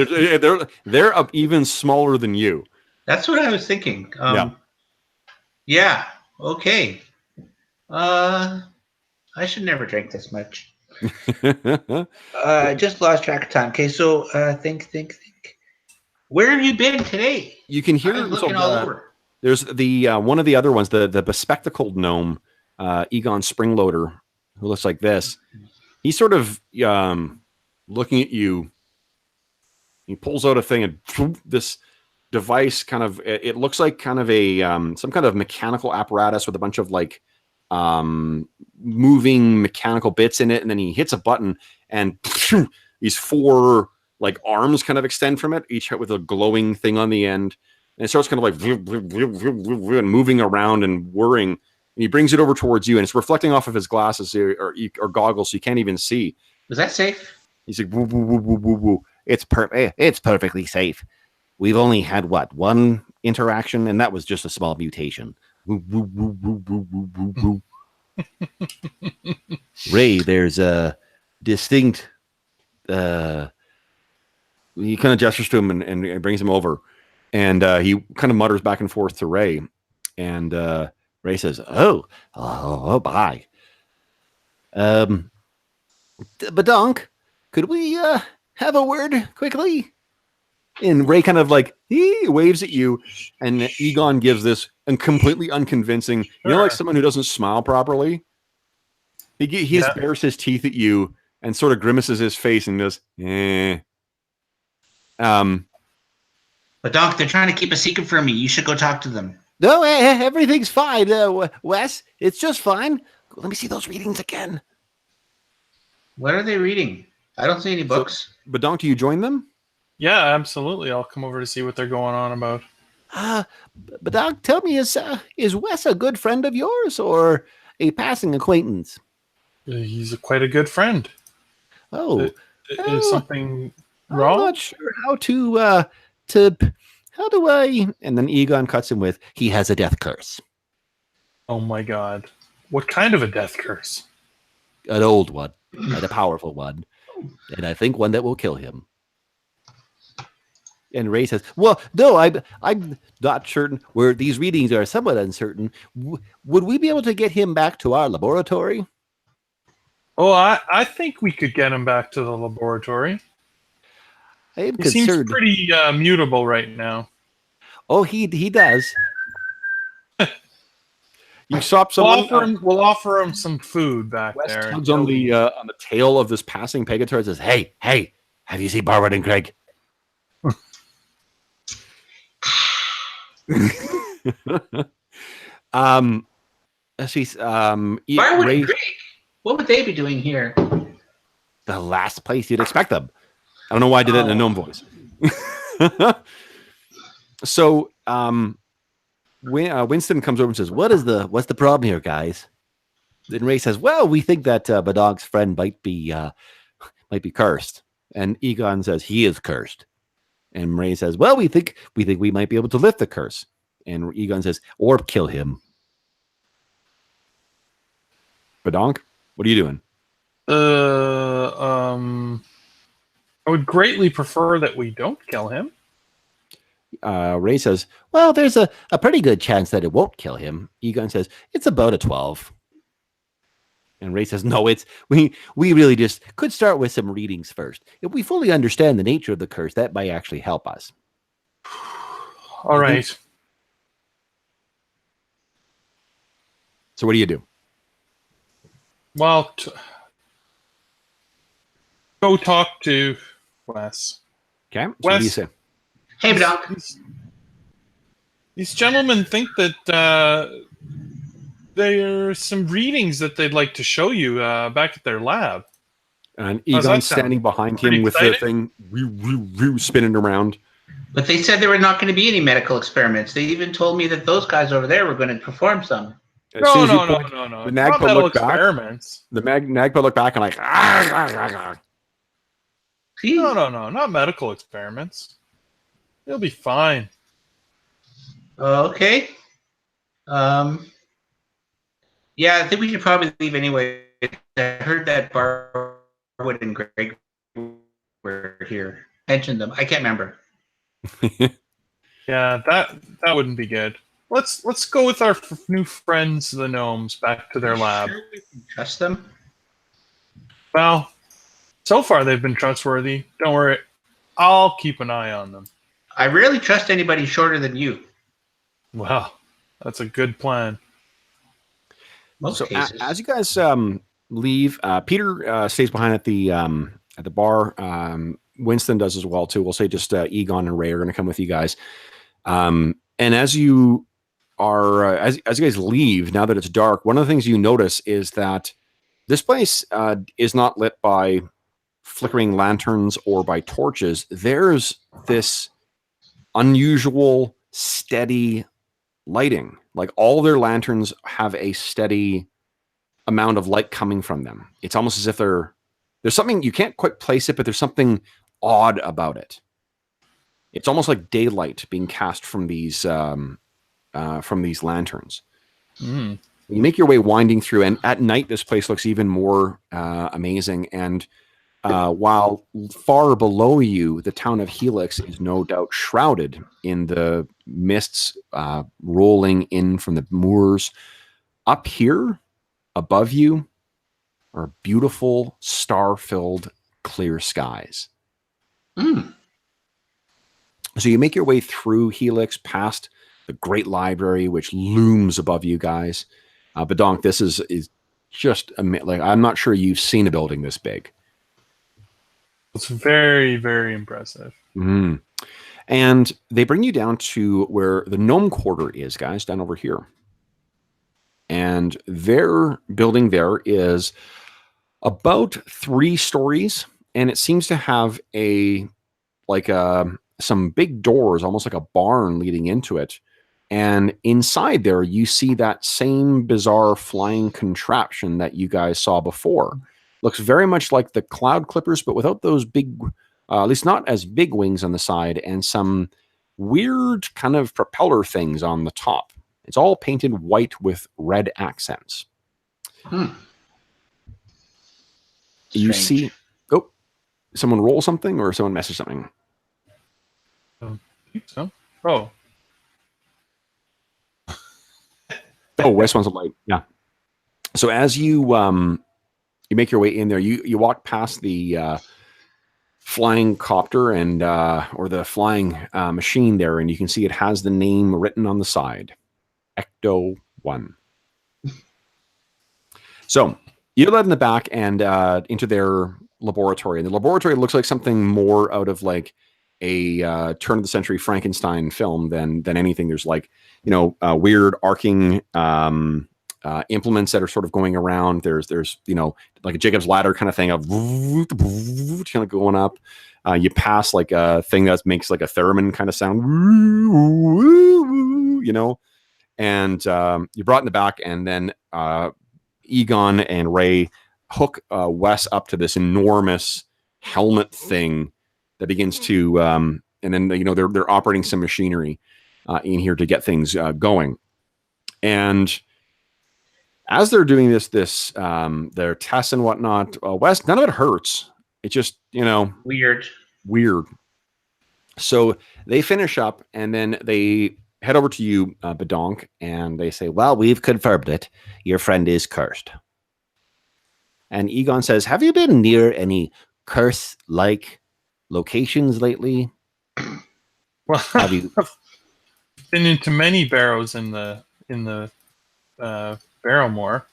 They're up even smaller than you. That's what I was thinking. Yeah. Okay. I should never drink this much. I just lost track of time. Okay, so think. Where have you been today? You can hear looking all over. There's the one of the other ones, the bespectacled gnome, Egon Springloader, who looks like this. He's sort of looking at you. He pulls out a thing, and this device kind of, it looks like kind of a some kind of mechanical apparatus with a bunch of like moving mechanical bits in it, and then he hits a button, and these 4 like arms kind of extend from it, each with a glowing thing on the end, and it starts kind of like and moving around and whirring. And he brings it over towards you, and it's reflecting off of his glasses or goggles, so you can't even see. Was that safe? He's like, woo, woo, woo, woo, woo, woo. It's perfectly safe. We've only had one interaction, and that was just a small mutation. Woo, woo, woo, woo, woo, woo, woo, woo. Ray, there's a distinct. He kind of gestures to him and brings him over, and he kind of mutters back and forth to Ray, and Ray says, "Oh, bye." Badonk, could we have a word quickly? And Ray kind of like, he waves at you, and Egon gives this and completely unconvincing, like someone who doesn't smile properly. He just bares his teeth at you and sort of grimaces his face and goes, eh. But Doc, they're trying to keep a secret from me. You should go talk to them. No, everything's fine, Wes. It's just fine. Let me see those readings again. What are they reading? I don't see any books. So, Badonk, do you join them? Yeah, absolutely. I'll come over to see what they're going on about. Badonk, tell me, is Wes a good friend of yours or a passing acquaintance? He's quite a good friend. Oh. Is something wrong? I'm not sure how how do I... And then Egon cuts him with, he has a death curse. Oh my God. What kind of a death curse? An old one, and a powerful one. And I think one that will kill him. And Ray says, well, no, I'm not certain. Where these readings are somewhat uncertain. Would we be able to get him back to our laboratory? Oh, I think we could get him back to the laboratory. I am he concerned. Seems pretty mutable right now. Oh, he does. You stop someone. We'll offer him some food back West there. Tugs on the tail of this passing Pegator and says, "Hey, have you seen Barwood and Craig?" She's Barwood and Craig. What would they be doing here? The last place you'd expect them. I don't know why I did that in a gnome voice. So, Winston comes over and says, what's the problem here, guys? Then Ray says, well, we think that Badonk's friend might be cursed. And Egon says, he is cursed. And Ray says, well, we think we might be able to lift the curse. And Egon says, or kill him. Badonk, what are you doing? I would greatly prefer that we don't kill him. Ray says, well, there's a pretty good chance that it won't kill him. Egon says, it's about a 12. And Ray says, no, we really just could start with some readings first. If we fully understand the nature of the curse, that might actually help us. All right. So what do you do? Well, go talk to Wes. Okay. So Wes, what do you say? Hey, Badonk. These gentlemen think that there's some readings that they'd like to show you back at their lab. And How's that Egon's sound? standing behind Pretty him with the exciting? thing spinning around. But they said there were not going to be any medical experiments. They even told me that those guys over there were going to perform some. As soon as you No. point, The The not Nagpa metal looked back. experiments. The Nagpa looked back and like, See? No, not medical experiments. You'll be fine. Okay. Yeah, I think we should probably leave anyway. I heard that Barwood and Greg were here. Mentioned them. I can't remember. Yeah, that wouldn't be good. Let's go with our new friends, the gnomes, back to their lab. Sure we can trust them? Well, so far they've been trustworthy. Don't worry, I'll keep an eye on them. I rarely trust anybody shorter than you. Well, that's a good plan. Most so cases. as you guys leave, Peter stays behind at the bar. Winston does as well too. We'll say just Egon and Ray are going to come with you guys. And as you are as you guys leave, now that it's dark, one of the things you notice is that this place is not lit by flickering lanterns or by torches. There's this unusual steady lighting. Like all their lanterns have a steady amount of light coming from them. It's almost as if there's something, you can't quite place it, but there's something odd about it. It's almost like daylight being cast from these lanterns. Mm. You make your way winding through, and at night this place looks even more amazing. And while far below you, the town of Helix is no doubt shrouded in the mists rolling in from the moors. Up here, above you, are beautiful, star-filled, clear skies. Mm. So you make your way through Helix, past the great library, which looms above you guys. Badonk, this is just like, I'm not sure you've seen a building this big. It's very, very impressive. Mm. And they bring you down to where the gnome quarter is, guys, down over here. And their building there is about 3 stories, and it seems to have some big doors, almost like a barn leading into it. And inside there, you see that same bizarre flying contraption that you guys saw before. Looks very much like the Cloud Clippers, but without those big, at least not as big wings on the side, and some weird kind of propeller things on the top. It's all painted white with red accents. You see, someone roll something or someone message something? I think so. Oh. Wes wants a light. Yeah. So as you make your way in there, you walk past the flying copter and or the flying machine there, and you can see it has the name written on the side, Ecto 1. So you're led in the back and into their laboratory, and the laboratory looks like something more out of like a turn of the century Frankenstein film than anything. There's like, weird arcing implements that are sort of going around. There's like a Jacob's ladder kind of thing of kind of going up. You pass like a thing that makes like a theremin kind of sound, and you're brought in the back, and then Egon and Ray hook Wes up to this enormous helmet thing that begins to, and then they're operating some machinery in here to get things going. And as they're doing this their tests and whatnot, Wes, none of it hurts. It's just weird. So they finish up, and then they head over to you, Badonk, and they say, "Well, we've confirmed it. Your friend is cursed." And Egon says, "Have you been near any curse-like locations lately?" Well, have you been into many barrows in the Barrowmoor?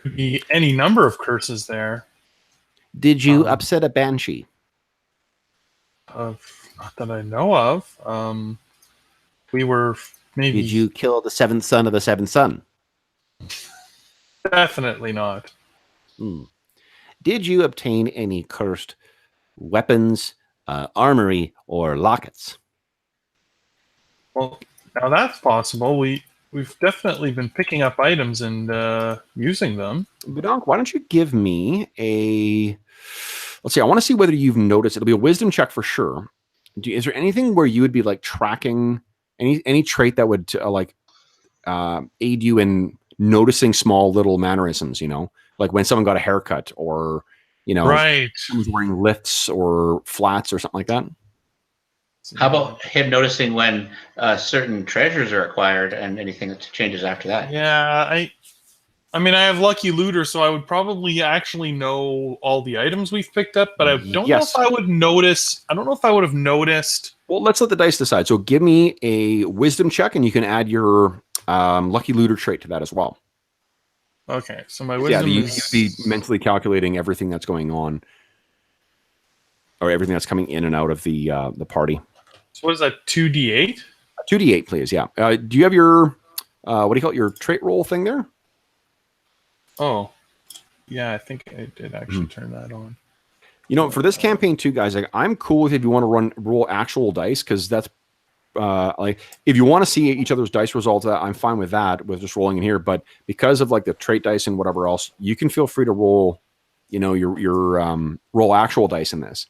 Could be any number of curses there. Did you upset a banshee? Not that I know of. We were maybe... Did you kill the seventh son of the seventh son? Definitely not. Did you obtain any cursed weapons, armory, or lockets? Well, now that's possible. We've definitely been picking up items and using them. Badonk, why don't you give me a... Let's see, I want to see whether you've noticed. It'll be a wisdom check for sure. Is there anything where you would be like tracking any trait that would aid you in noticing small little mannerisms, like when someone got a haircut or, right, someone's wearing lifts or flats or something like that? How about him noticing when certain treasures are acquired and anything that changes after that? Yeah, I mean, I have Lucky Looter, so I would probably actually know all the items we've picked up, but I don't know if I would notice. I don't know if I would have noticed. Well, let's let the dice decide. So give me a wisdom check, and you can add your Lucky Looter trait to that as well. Okay, so my wisdom is... You'd be mentally calculating everything that's going on, or everything that's coming in and out of the party. So what is that, 2d8? 2d8, please, yeah. Do you have your, what do you call it, your trait roll thing there? Oh, yeah, I think I did actually turn that on. For this campaign too, guys, I'm cool with if you want to roll actual dice, because that's if you want to see each other's dice results, I'm fine with that, with just rolling in here. But because of the trait dice and whatever else, you can feel free to roll, your roll actual dice in this.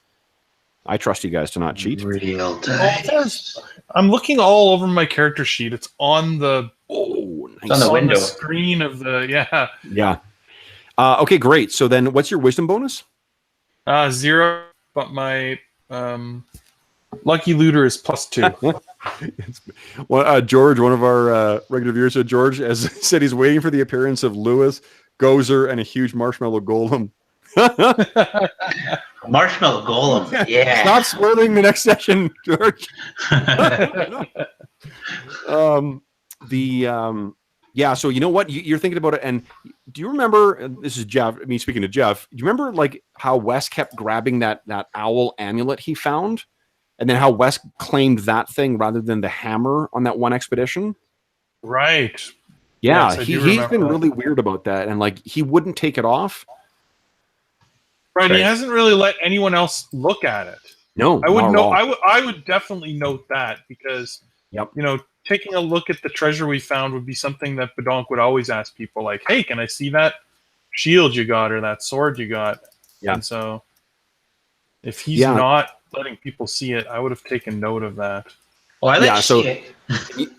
I trust you guys to not cheat. Real dice. I'm looking all over my character sheet. It's on the nice. On the window. The screen of the yeah. Okay, great. So then, what's your wisdom bonus? 0, but my Lucky Looter is +2. Well, George, one of our regular viewers, so George has said he's waiting for the appearance of Lewis, Gozer, and a huge marshmallow golem. Marshmallow golem, yeah. Stop spoiling the next session, George. Yeah, so you know what? You're thinking about it, and do you remember, this is Jeff, me speaking to Jeff, do you remember how Wes kept grabbing that owl amulet he found? And then how Wes claimed that thing rather than the hammer on that one expedition? Right. Yeah, yes, he's been really weird about that, and he wouldn't take it off. Right, he hasn't really let anyone else look at it. No, I would know. I would definitely note that, because taking a look at the treasure we found would be something that Badonk would always ask people, like, "Hey, can I see that shield you got or that sword you got?" Yeah. And so, if he's not letting people see it, I would have taken note of that. Well, I like see it.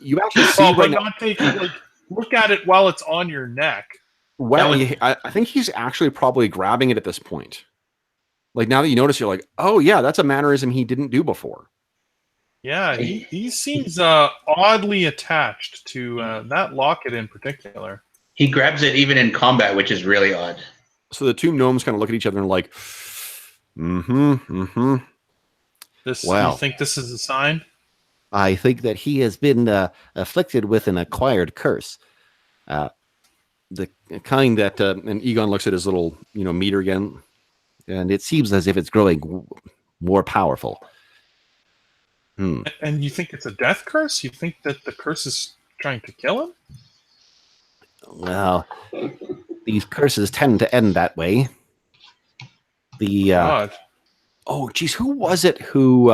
You actually see but not taking look at it while it's on your neck. Well, I think he's actually probably grabbing it at this point. Now that you notice, you're like, oh yeah, that's a mannerism he didn't do before. Yeah, he seems oddly attached to that locket in particular. He grabs it even in combat, which is really odd. So the two gnomes kind of look at each other and like, You think this is a sign? I think that he has been afflicted with an acquired curse. The kind that, and Egon looks at his little, meter again, and it seems as if it's growing more powerful. And you think it's a death curse? You think that the curse is trying to kill him? Well, these curses tend to end that way. Oh, geez, who was it who,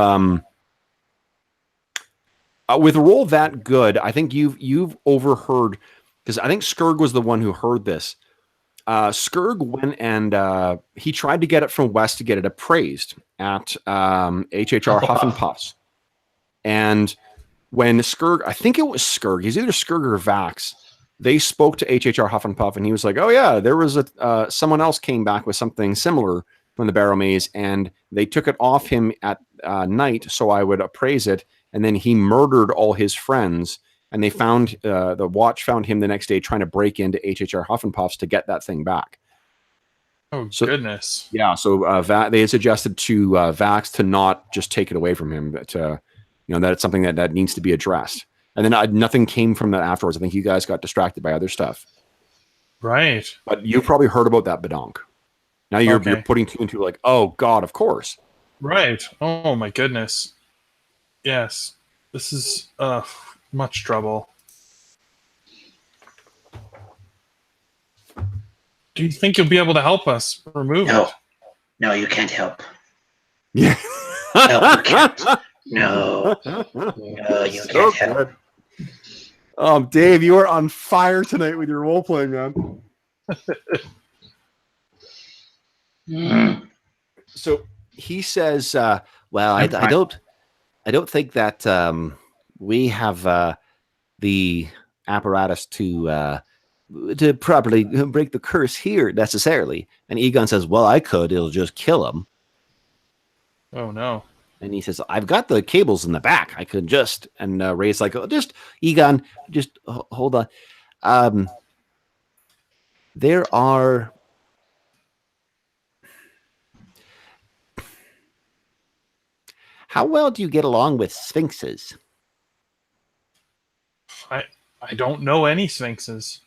with a roll that good, I think you've overheard, because I think Skurg was the one who heard this. Skurg went and he tried to get it from West to get it appraised at HHR Huff and Puffs. And when Skurg, I think it was Skurg, he's either Skurg or Vax, they spoke to HHR Huff and Puff, and he was like, oh yeah, there was someone else came back with something similar from the Barrowmaze, and they took it off him at night so I would appraise it, and then he murdered all his friends, and they found, the watch found him the next day trying to break into HHR Huff and Puffs to get that thing back. Oh, goodness. Yeah, so they had suggested to Vax to not just take it away from him, but that it's something that needs to be addressed. And then nothing came from that afterwards. I think you guys got distracted by other stuff. Right. But you've probably heard about that, Badonk. Now you're putting two and two like, oh, God, of course. Right. Oh my goodness. Yes. This is much trouble. Do you think you'll be able to help us remove it? No, you can't help. Yeah. No, you can't. No, you can't help. Dave, you are on fire tonight with your role playing, man. So he says, Well, I don't think that we have the apparatus to properly break the curse here necessarily. And Egon says, well, I could. It'll just kill him. Oh, no. And he says, I've got the cables in the back. I could just. And Ray's like, oh, Egon, just hold on. There are. How well do you get along with sphinxes? I don't know any sphinxes.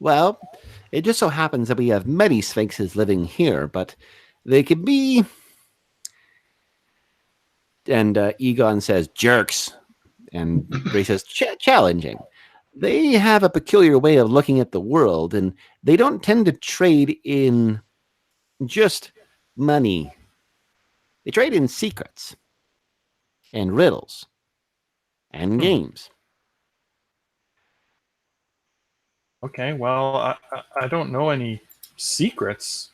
Well, it just so happens that we have many sphinxes living here, but they can be. And Egon says, jerks. And Ray says, challenging. They have a peculiar way of looking at the world, and they don't tend to trade in just money. They trade in secrets and riddles and games. Okay, well, I don't know any secrets.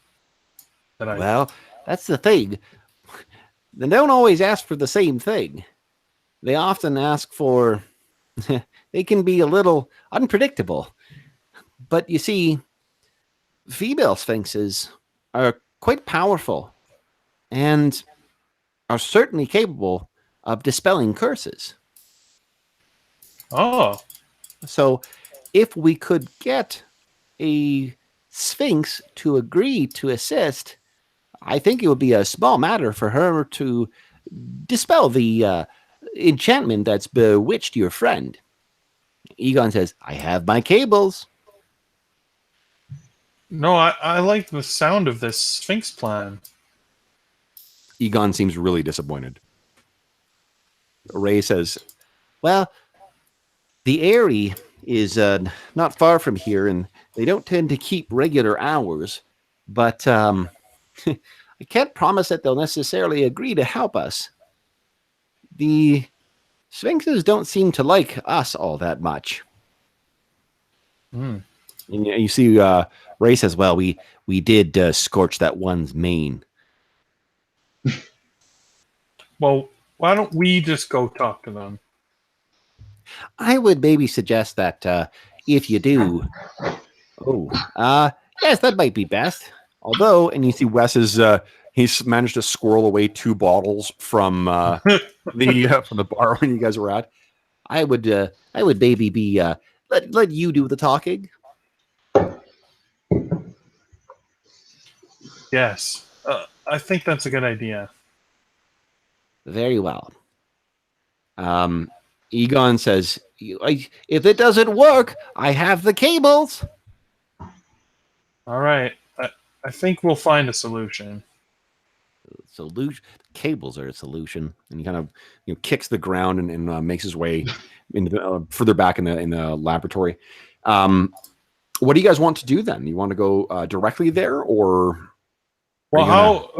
Well, that's the thing. They don't always ask for the same thing. They often ask for... they can be a little unpredictable. But you see, female sphinxes are quite powerful and are certainly capable of dispelling curses. Oh. So if we could get a sphinx to agree to assist, I think it would be a small matter for her to dispel the enchantment that's bewitched your friend. Egon says, I have my cables. No, I like the sound of this sphinx plan. Egon seems really disappointed. Ray says, well, the Eyrie is not far from here, and they don't tend to keep regular hours, but I can't promise that they'll necessarily agree to help us. The sphinxes don't seem to like us all that much. And you see Ray says, well, we did scorch that one's mane. Well, why don't we just go talk to them? I would maybe suggest that if you do... yes, that might be best. Although, and you see Wes is... he's managed to squirrel away 2 bottles from the bar when you guys were at. I would maybe be let you do the talking. Yes, I think that's a good idea. Very well. Egon says, if it doesn't work, I have the cables. All right, I think we'll find a solution. Solution. Cables are a solution, and he kind of kicks the ground and makes his way into the, further back in the laboratory. What do you guys want to do then? You want to go directly there, or well,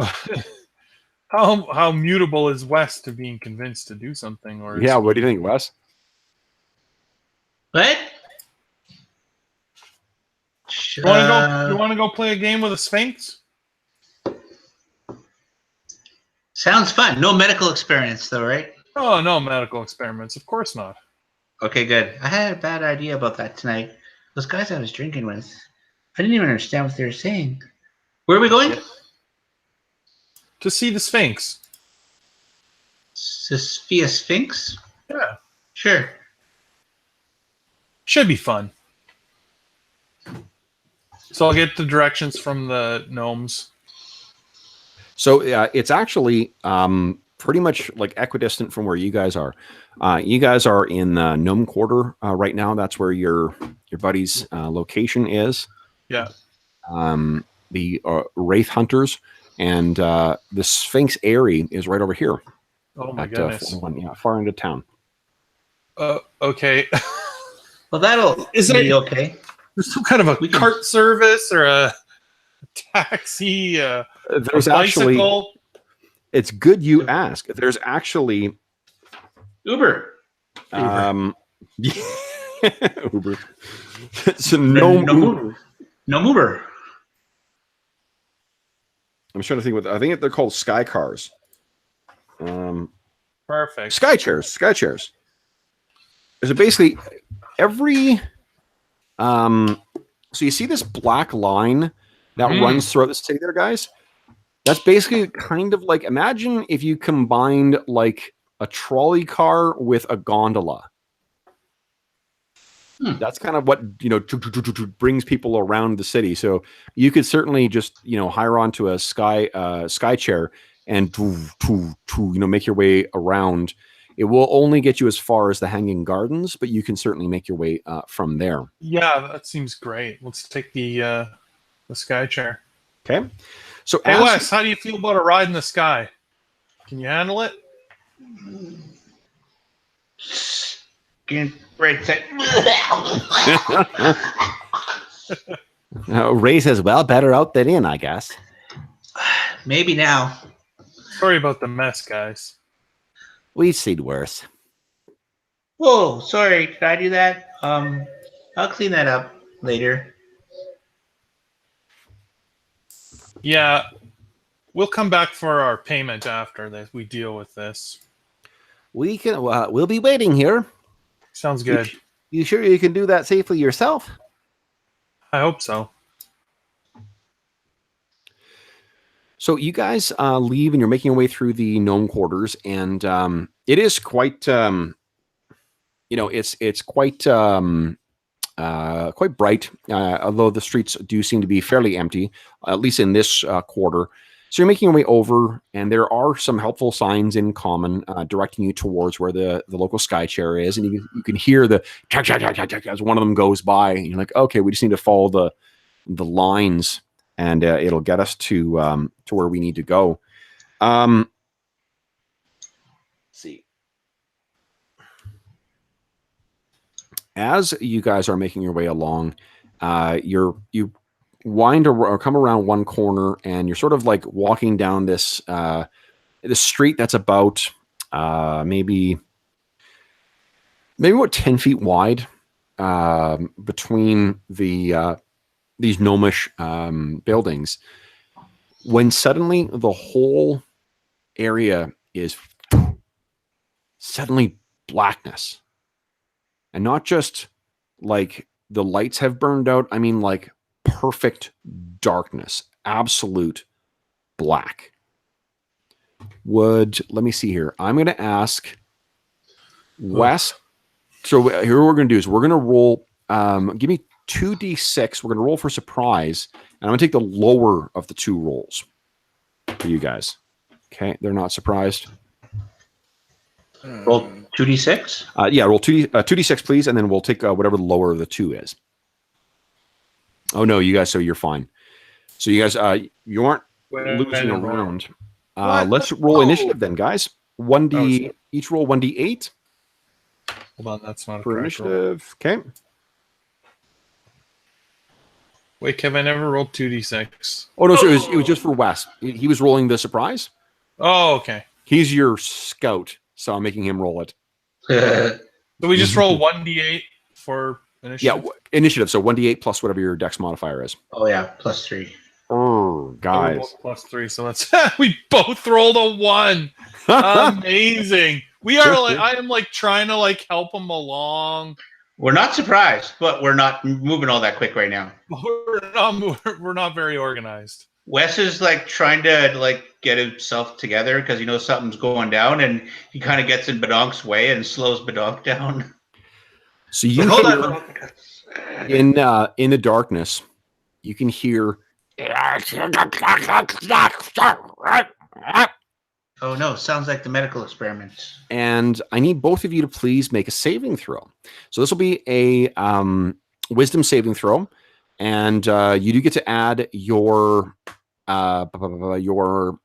how mutable is Wes to being convinced to do something? Or yeah, what do you think, Wes? What? You want to go play a game with a sphinx? Sounds fun. No medical experience, though, right? Oh, no medical experiments. Of course not. Okay, good. I had a bad idea about that tonight. Those guys I was drinking with, I didn't even understand what they were saying. Where are we going? To see the Sphinx. Sophia Sphinx? Yeah. Sure. Should be fun. So I'll get the directions from the gnomes. So it's actually pretty much like equidistant from where you guys are. You guys are in the gnome quarter right now. That's where your buddy's location is. Yeah. The wraith hunters And the Sphinx Eyrie is right over here. Oh my goodness! Far into town. Okay. Well, that'll be okay. There's some kind of a cart service or a taxi. There's a bicycle. It's good you ask. There's actually Uber. Uber. So no Uber. I'm trying to think I think they're called Sky Cars. Perfect. Sky chairs. There's basically every so you see this black line that runs throughout the city there, guys? That's basically kind of like, imagine if you combined like a trolley car with a gondola. That's kind of what, brings people around the city. So you could certainly just, hire onto a sky chair and make your way around. It will only get you as far as the Hanging Gardens, but you can certainly make your way from there. Yeah, that seems great. Let's take the sky chair. Okay. So, hey, Wes, how do you feel about a ride in the sky? Can you handle it? Ray says, well, better out than in, I guess. Maybe now. Sorry about the mess, guys. We've seen worse. Whoa, sorry. Did I do that? I'll clean that up later. Yeah, we'll come back for our payment after that. We deal with this. We can. We'll be waiting here. Sounds good. You sure you can do that safely yourself? I hope so. So you guys leave and you're making your way through the gnome quarters, and it is quite, it's quite bright, although the streets do seem to be fairly empty, at least in this quarter. So you're making your way over, and there are some helpful signs in common directing you towards where the local sky chair is, and you can hear the as one of them goes by, and you're like, okay, we just need to follow the lines, and it'll get us to where we need to go. Let's see. As you guys are making your way along, you wind or come around one corner, and you're sort of like walking down this street that's about maybe about 10 feet wide between these gnomish buildings, when suddenly the whole area is suddenly blackness. And not just like the lights have burned out, I mean like perfect darkness, absolute black. Let me see here. I'm going to ask Wes. So here what we're going to do is we're going to roll, give me 2d6. We're going to roll for surprise, and I'm going to take the lower of the two rolls for you guys. Okay, they're not surprised. Roll 2d6? Yeah, roll 2d6, please, and then we'll take whatever the lower of the two is. Oh, no, you guys, so you're fine. So you guys, you aren't losing a round. Let's roll initiative then, guys. Each roll 1d8. Hold on, that's not for initiative. Roll. Okay. Wait, Kevin, I never rolled 2d6. Oh, no, so it was just for Wes. He was rolling the surprise. Oh, okay. He's your scout, so I'm making him roll it. So we just roll 1d8 for initiative? Yeah, initiative. So 1d8 plus whatever your dex modifier is. Oh, yeah, +3. Oh, guys. +3, so that's... we both rolled a 1. Amazing. We are like... I am like trying to like help them along. We're not surprised, but we're not moving all that quick right now. We're not very organized. Wes is like trying to like get himself together because he knows something's going down, and he kind of gets in Bedonk's way and slows Bedonk down. So you hear, in the darkness, you can hear. Oh no! Sounds like the medical experiment. And I need both of you to please make a saving throw. So this will be a wisdom saving throw, and you do get to add your your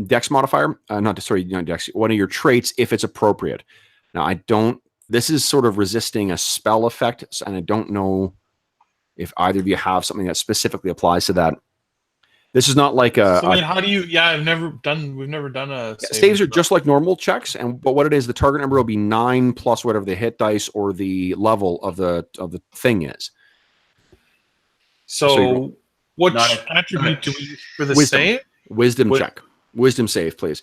dex modifier. Not dex. One of your traits if it's appropriate. Now I don't. This is sort of resisting a spell effect, and I don't know if either of you have something that specifically applies to that. This is not like a. So then how do you? Yeah, we've never done a. Saves are just like normal checks, but what it is, the target number will be 9 plus whatever the hit dice or the level of the thing is. So what attribute do we use for the save? Wisdom check. Wisdom save, please.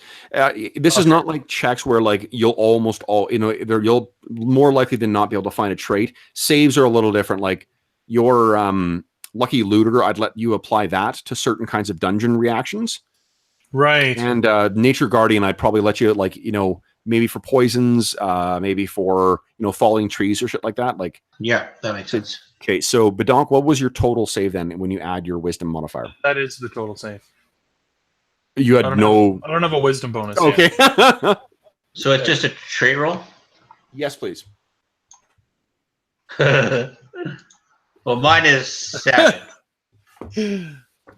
This is not like checks where like you'll almost you'll more likely than not be able to find a trait. Saves are a little different. Like your Lucky Looter, I'd let you apply that to certain kinds of dungeon reactions. Right. And Nature Guardian, I'd probably let you maybe for poisons, maybe for falling trees or shit like that. Like yeah, that makes sense. Okay, so Badonk, what was your total save then when you add your wisdom modifier? That is the total save. You had I don't have a wisdom bonus. Okay. So it's just a trait roll? Yes, please. Well, mine is 7.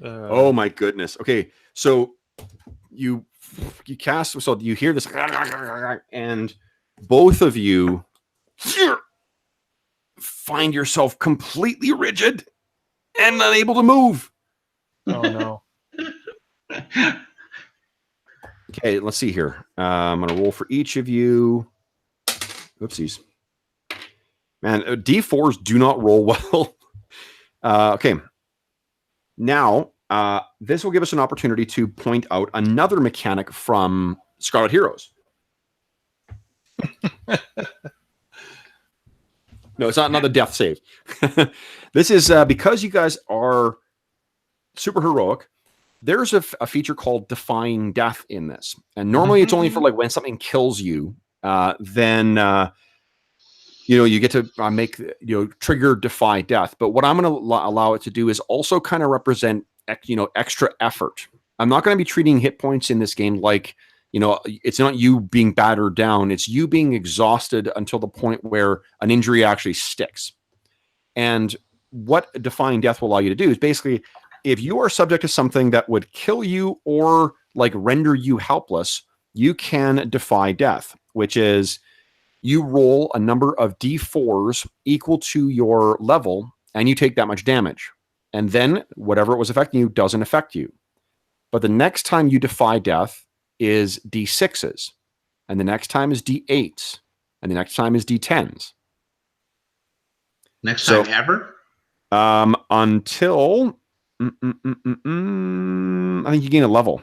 Oh my goodness. Okay, so you cast. So you hear this, and both of you find yourself completely rigid and unable to move. Oh no. Okay, let's see here. I'm gonna roll for each of you. Oopsies. Man, D4s do not roll well. Okay. Now, this will give us an opportunity to point out another mechanic from Scarlet Heroes. No, it's not the death save. This is because you guys are super heroic. There's a feature called Defying Death in this. And normally it's only for like when something kills you, then you get to make trigger Defy Death. But what I'm going to allow it to do is also kind of represent extra effort. I'm not going to be treating hit points in this game like it's not you being battered down, it's you being exhausted until the point where an injury actually sticks. And what Defying Death will allow you to do is basically, if you are subject to something that would kill you or like render you helpless, you can defy death, which is you roll a number of D4s equal to your level, and you take that much damage. And then whatever it was affecting you doesn't affect you. But the next time you defy death is D6s, and the next time is D8s, and the next time is D10s. Next time ever? Until I think you gain a level.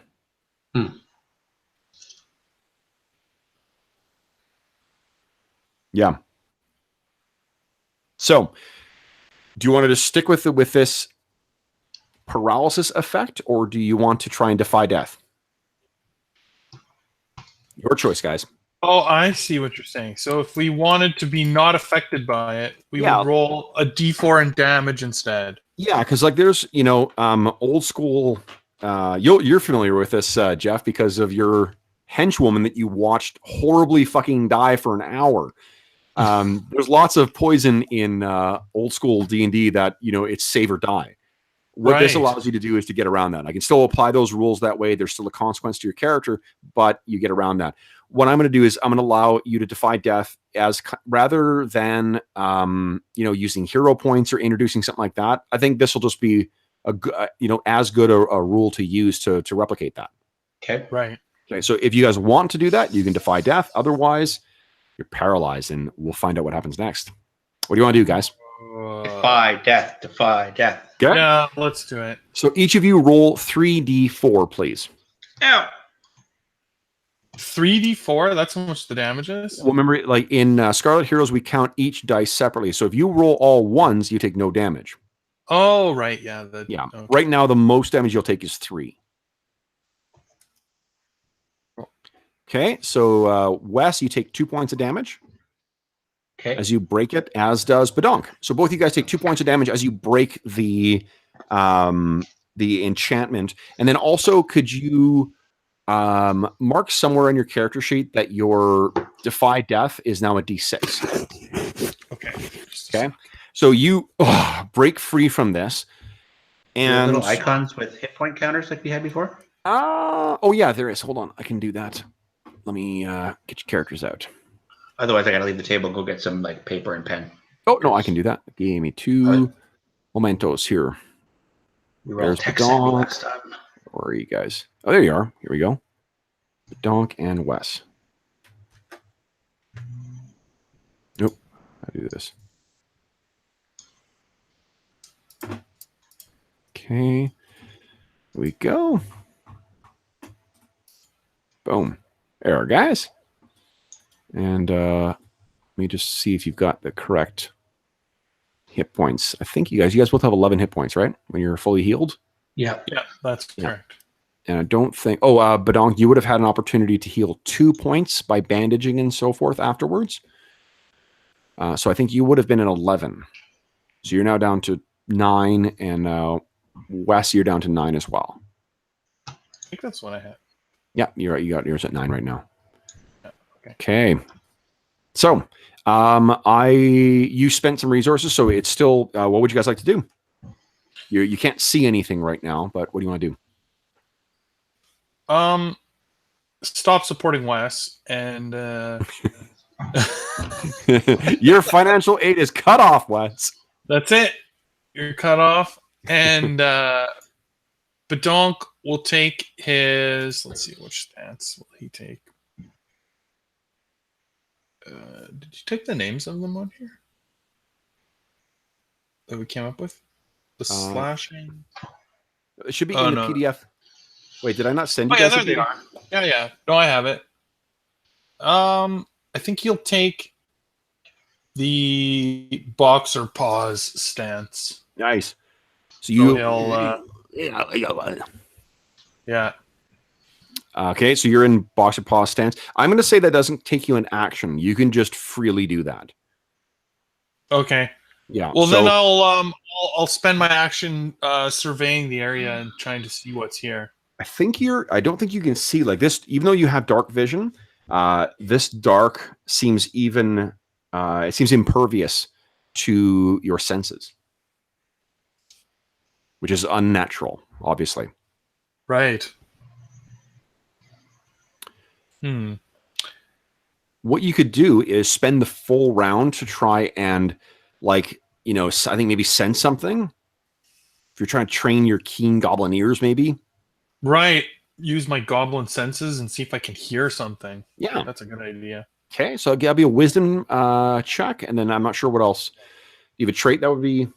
Yeah. So, do you want to just stick with this paralysis effect, or do you want to try and defy death? Your choice, guys. Oh, I see what you're saying. So if we wanted to be not affected by it, we would roll a D4 in damage instead. Yeah, because like there's old school. You're familiar with this, Jeff, because of your henchwoman that you watched horribly fucking die for an hour. There's lots of poison in old school D&D that it's save or die. What this allows you to do is to get around that. I can still apply those rules that way. There's still a consequence to your character, but you get around that. What I'm going to do is I'm going to allow you to defy death as rather than using hero points or introducing something like that. I think this will just be as good a rule to use to replicate that. Okay. Right. Okay. So if you guys want to do that, you can defy death. Otherwise, you're paralyzed, and we'll find out what happens next. What do you want to do, guys? Defy death. Defy death. Okay. Yeah, let's do it. So each of you roll 3d4, please. Ow. 3d4? That's how much the damage is? Well, remember, like in Scarlet Heroes, we count each dice separately. So if you roll all ones, you take no damage. Oh, right. Yeah. Okay. Right now, the most damage you'll take is 3. Okay. So, Wes, you take 2 points of damage. Okay. As you break it, as does Badonk. So both of you guys take 2 points of damage as you break the enchantment. And then also, could you mark somewhere on your character sheet that your defy death is now a D6? Okay. Okay. So you break free from this. And little icons with hit point counters like we had before. Oh yeah, there is. Hold on, I can do that. Let me get your characters out. Otherwise, I gotta leave the table and go get some like paper and pen. Oh no, I can do that. Give me 2 mementos here. We were all There's tech savvy Badonk. last time. Where are you guys? Oh, there you are. Here we go. Badonk and Wes. Nope. I do this. Okay. Here we go. Boom. There are guys. And let me just see if you've got the correct hit points. I think you guys both have 11 hit points, right? When you're fully healed? Yeah. Yeah, that's correct. And I don't think... Oh, Badonk, you would have had an opportunity to heal 2 points by bandaging and so forth afterwards. So I think you would have been at 11. So you're now down to 9, and Wes, you're down to 9 as well. I think that's what I had. Yeah, you're right. You got yours at 9 right now. Yeah, okay. So, you spent some resources, so it's still. What would you guys like to do? You can't see anything right now, but what do you want to do? Stop supporting Wes, and your financial aid is cut off, Wes. That's it. You're cut off, and Badonk will take his. Let's see, which stance will he take? Did you take the names of them on here that we came up with? The slashing. It should be in the PDF. Wait, did I not send you guys? There they are. Yeah. No, I have it. I think he'll take the boxer pause stance. Nice. So you. Yeah. Okay, so you're in boxer paw stance. I'm going to say that doesn't take you an action. You can just freely do that. Okay. Yeah. Well, then I'll spend my action surveying the area and trying to see what's here. I don't think you can see like this, even though you have dark vision. This dark seems even. It seems impervious to your senses, which is unnatural, obviously. Right. What you could do is spend the full round to try and, I think maybe sense something. If you're trying to train your keen goblin ears, maybe. Right. Use my goblin senses and see if I can hear something. Yeah. That's a good idea. Okay, so that'll be a wisdom check, and then I'm not sure what else. You have a trait that would be...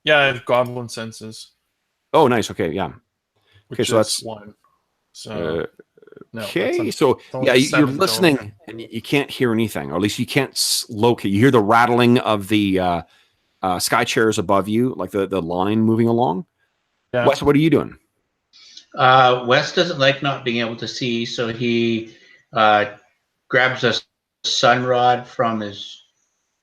Yeah, I have goblin senses. Oh, nice. Okay, yeah. Okay, so that's 1. So... okay, so yeah, you're listening and you can't hear anything, or at least you can't locate. You hear the rattling of the sky chairs above you, like the line moving along. Yeah. Wes, what are you doing? Wes doesn't like not being able to see, so he grabs a sun rod from his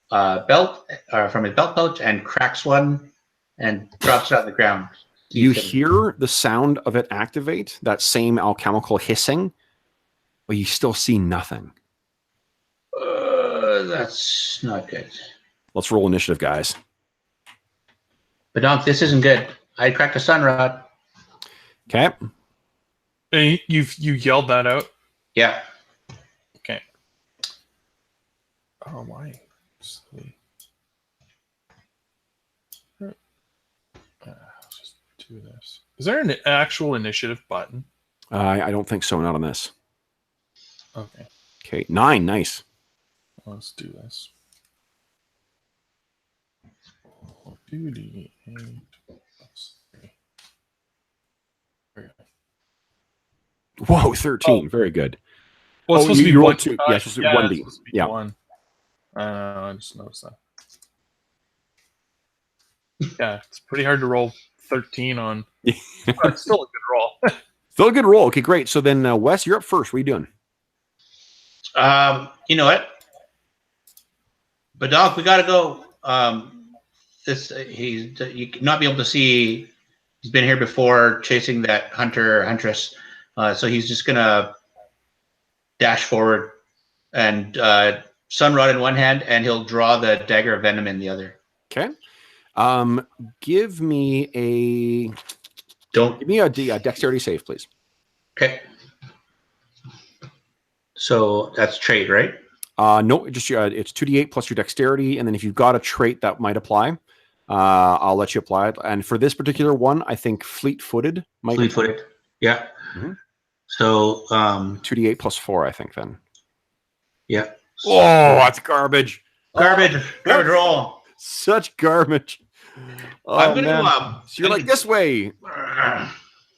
belt pouch and cracks one and drops it on the ground. You hear the sound of it activate, that same alchemical hissing, but you still see nothing. That's not good. Let's roll initiative, guys. Badonk, this isn't good. I cracked a sun rod. Okay. Hey, you yelled that out? Yeah. Okay. Oh, why? Just do this. Is there an actual initiative button? I don't think so. Not on this. Okay. Okay. 9. Nice. Let's do this. 2d8 plus 3. Whoa, 13. Very good. Well, it's supposed to be you 1. 2. Yeah, it's supposed to be 1d. Yeah. 1. I just noticed that. Yeah, it's pretty hard to roll 13 on. But it's still a good roll. Still a good roll. Okay, great. So then, Wes, you're up first. What are you doing? You know what? Badonk, we gotta go. You not be able to see. He's been here before, chasing that hunter or huntress. So he's just gonna dash forward and sun rod in one hand, and he'll draw the dagger of venom in the other. Okay. Give me a Don't give me a dexterity save, please. Okay. So that's trait, right? No, just it's 2d8 plus your dexterity, and then if you've got a trait that might apply, I'll let you apply it. And for this particular one, I think fleet-footed might. Fleet-footed. Yeah. Mm-hmm. So 2d8 plus 4, I think. Then. Yeah. Oh, that's garbage. Garbage roll. Such garbage. Oh, I'm gonna man. So you're like this way,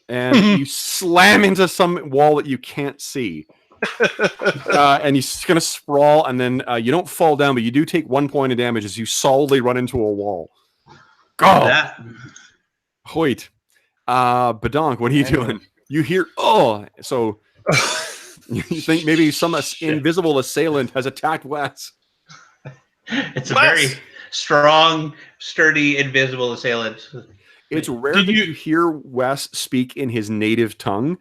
and you slam into some wall that you can't see. And you're gonna sprawl, and then you don't fall down, but you do take 1 point of damage as you solidly run into a wall. Go, Hoyt, Badonk, what are you doing? You hear so you think maybe some invisible assailant has attacked Wes. It's a very strong, sturdy, invisible assailant. It's rare that you hear Wes speak in his native tongue,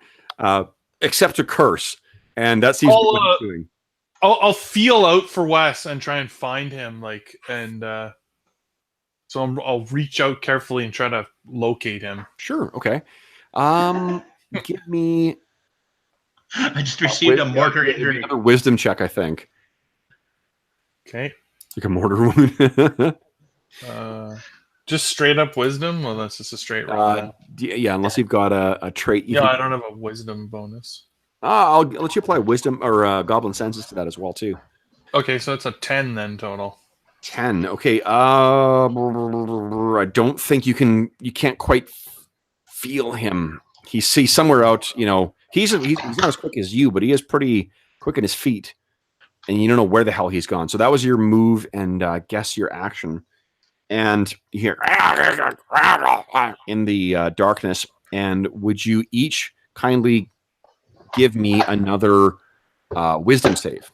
except to curse. And that seems what he's doing. I'll feel out for Wes and try and find him, so I'll reach out carefully and try to locate him. Sure. Okay. Give me. I just received a mortar injury. Another wisdom check, I think. Okay. Like a mortar wound. Just straight up wisdom. Well, that's just a straight roll. Yeah, unless you've got a trait. I don't have a wisdom bonus. I'll let you apply wisdom or goblin senses to that as well too. Okay, so it's a 10 then total. 10. Okay. I don't think you can't quite feel him. He's somewhere out. He's not as quick as you, but he is pretty quick in his feet, and you don't know where the hell he's gone. So that was your move, and guess your action. And you hear in the darkness. And would you each kindly give me another wisdom save?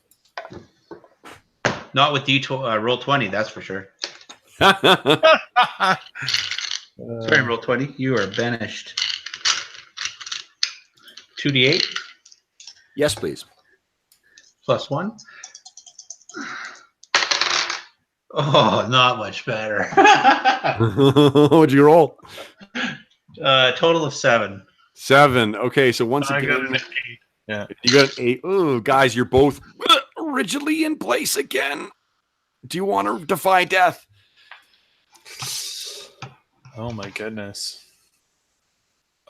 Not with roll 20, that's for sure. Sorry, roll 20. You are banished. 2d8. Yes, please. Plus 1. Oh, not much better. What'd you roll? Total of 7. 7. Okay, so once I again, got an 8. Yeah, you got an 8. Oh, guys, you're both rigidly in place again. Do you want to defy death? Oh my goodness.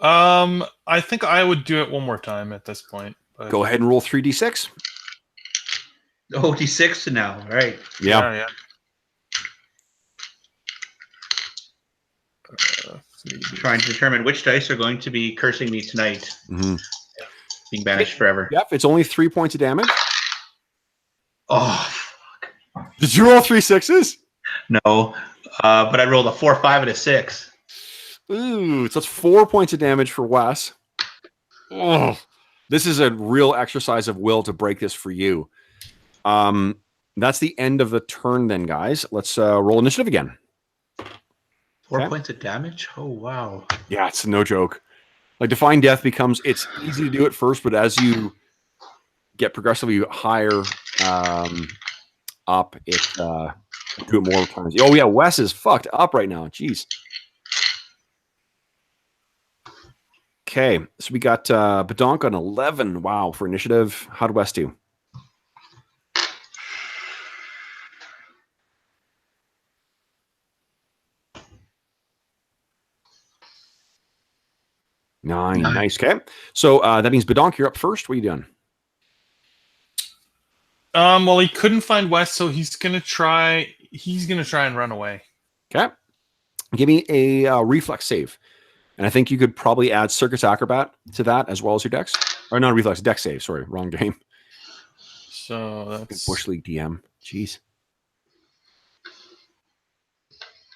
I think I would do it one more time at this point. But... Go ahead and roll 3d6. Oh, d6 now, right? Yeah. Trying to determine which dice are going to be cursing me tonight. Mm-hmm. Being banished forever. Yep, it's only 3 points of damage. Oh, fuck. Did you roll 3 6s? No, but I rolled a 4, 5, and a 6. Ooh, so that's 4 points of damage for Wes. Oh, this is a real exercise of will to break this for you. That's the end of the turn then, guys. Let's roll initiative again. 4 points of damage? Oh, wow. Yeah, it's no joke. Like, Defying Death it's easy to do at first, but as you get progressively higher up, do it more times. Oh, yeah, Wes is fucked up right now. Jeez. Okay, so we got Badonk on 11. Wow, for initiative. How'd Wes do? Nine. Nice. Okay. So that means Badonk, you're up first. What are you doing? Well, he couldn't find Wes, so he's gonna try and run away. Okay. Give me a reflex save. And I think you could probably add Circus Acrobat to that as well as your dex. Or not reflex, dex save. Sorry, wrong game. So that's Bush League DM. Jeez.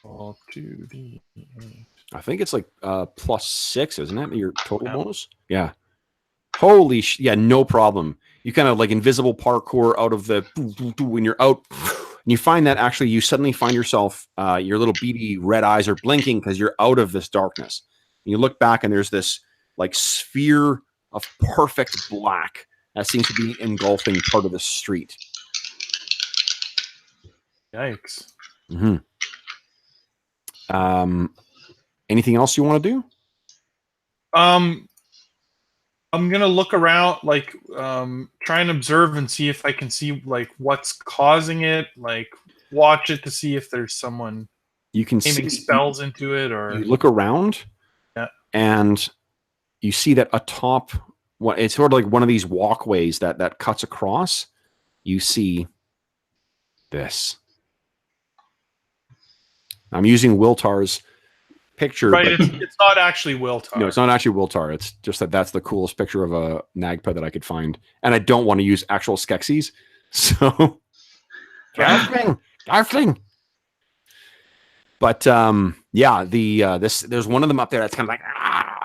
All 2d8. I think it's like +6, isn't it? Your total bonus? Yeah. Holy yeah, no problem. You kind of like invisible parkour out of the when you're out, and you find that actually you suddenly find yourself, your little beady red eyes are blinking because you're out of this darkness. And you look back and there's this like sphere of perfect black that seems to be engulfing part of the street. Yikes. Mm-hmm. Anything else you want to do? I'm gonna look around, like, try and observe and see if I can see like what's causing it. Like, watch it to see if there's someone You can aiming spells into it, or you look around, and you see that atop what it's sort of like one of these walkways that cuts across. You see this. I'm using Wiltar's picture, right? but It's not actually Wiltar. No, it's not actually Wiltar. It's just that's the coolest picture of a Nagpa that I could find, and I don't want to use actual Skeksis. So, Darfling. But yeah, there's one of them up there that's kind of like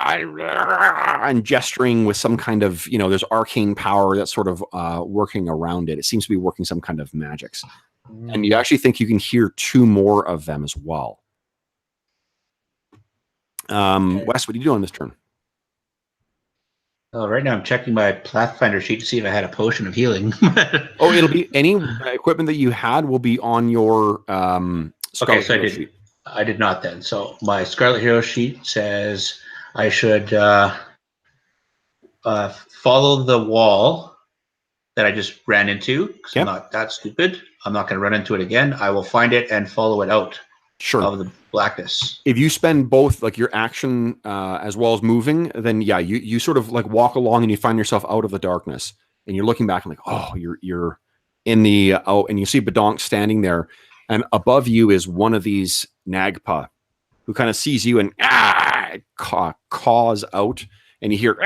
and gesturing with some kind of, there's arcane power that's sort of working around it. It seems to be working some kind of magics, and you actually think you can hear two more of them as well. Wes, what are you doing on this turn? Right now I'm checking my Pathfinder sheet to see if I had a potion of healing. Oh, it'll be any equipment that you had will be on your Scarlet Hero sheet. I did not then. So my Scarlet Hero sheet says I should follow the wall that I just ran into, because I'm not that stupid. I'm not going to run into it again. I will find it and follow it out of the blackness. If you spend both like your action as well as moving, then yeah, you sort of like walk along and you find yourself out of the darkness, and you're looking back and like, oh, you're in the and you see Badonk standing there, and above you is one of these Nagpa who kind of sees you and caws out, and you hear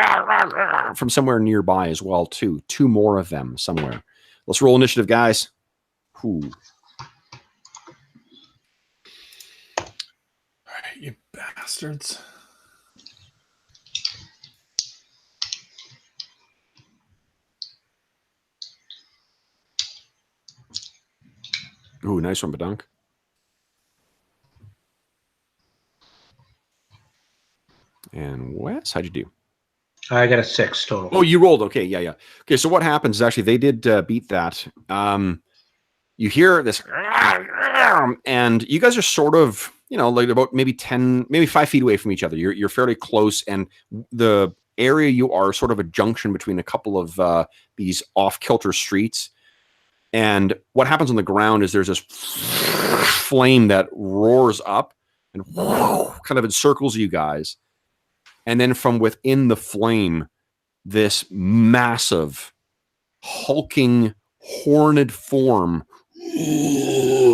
from somewhere nearby as well too. Two more of them somewhere. Let's roll initiative, guys. Ooh. You bastards. Ooh, nice one, Badonk. And Wes, how'd you do? I got a 6 total. Oh, you rolled. Okay, yeah. Okay, so what happens is actually they did beat that. You hear this, and you guys are sort of, like about maybe 5 feet away from each other. You're fairly close, and the area you are sort of a junction between a couple of these off-kilter streets. And what happens on the ground is there's this flame that roars up and kind of encircles you guys. And then from within the flame, this massive, hulking, horned form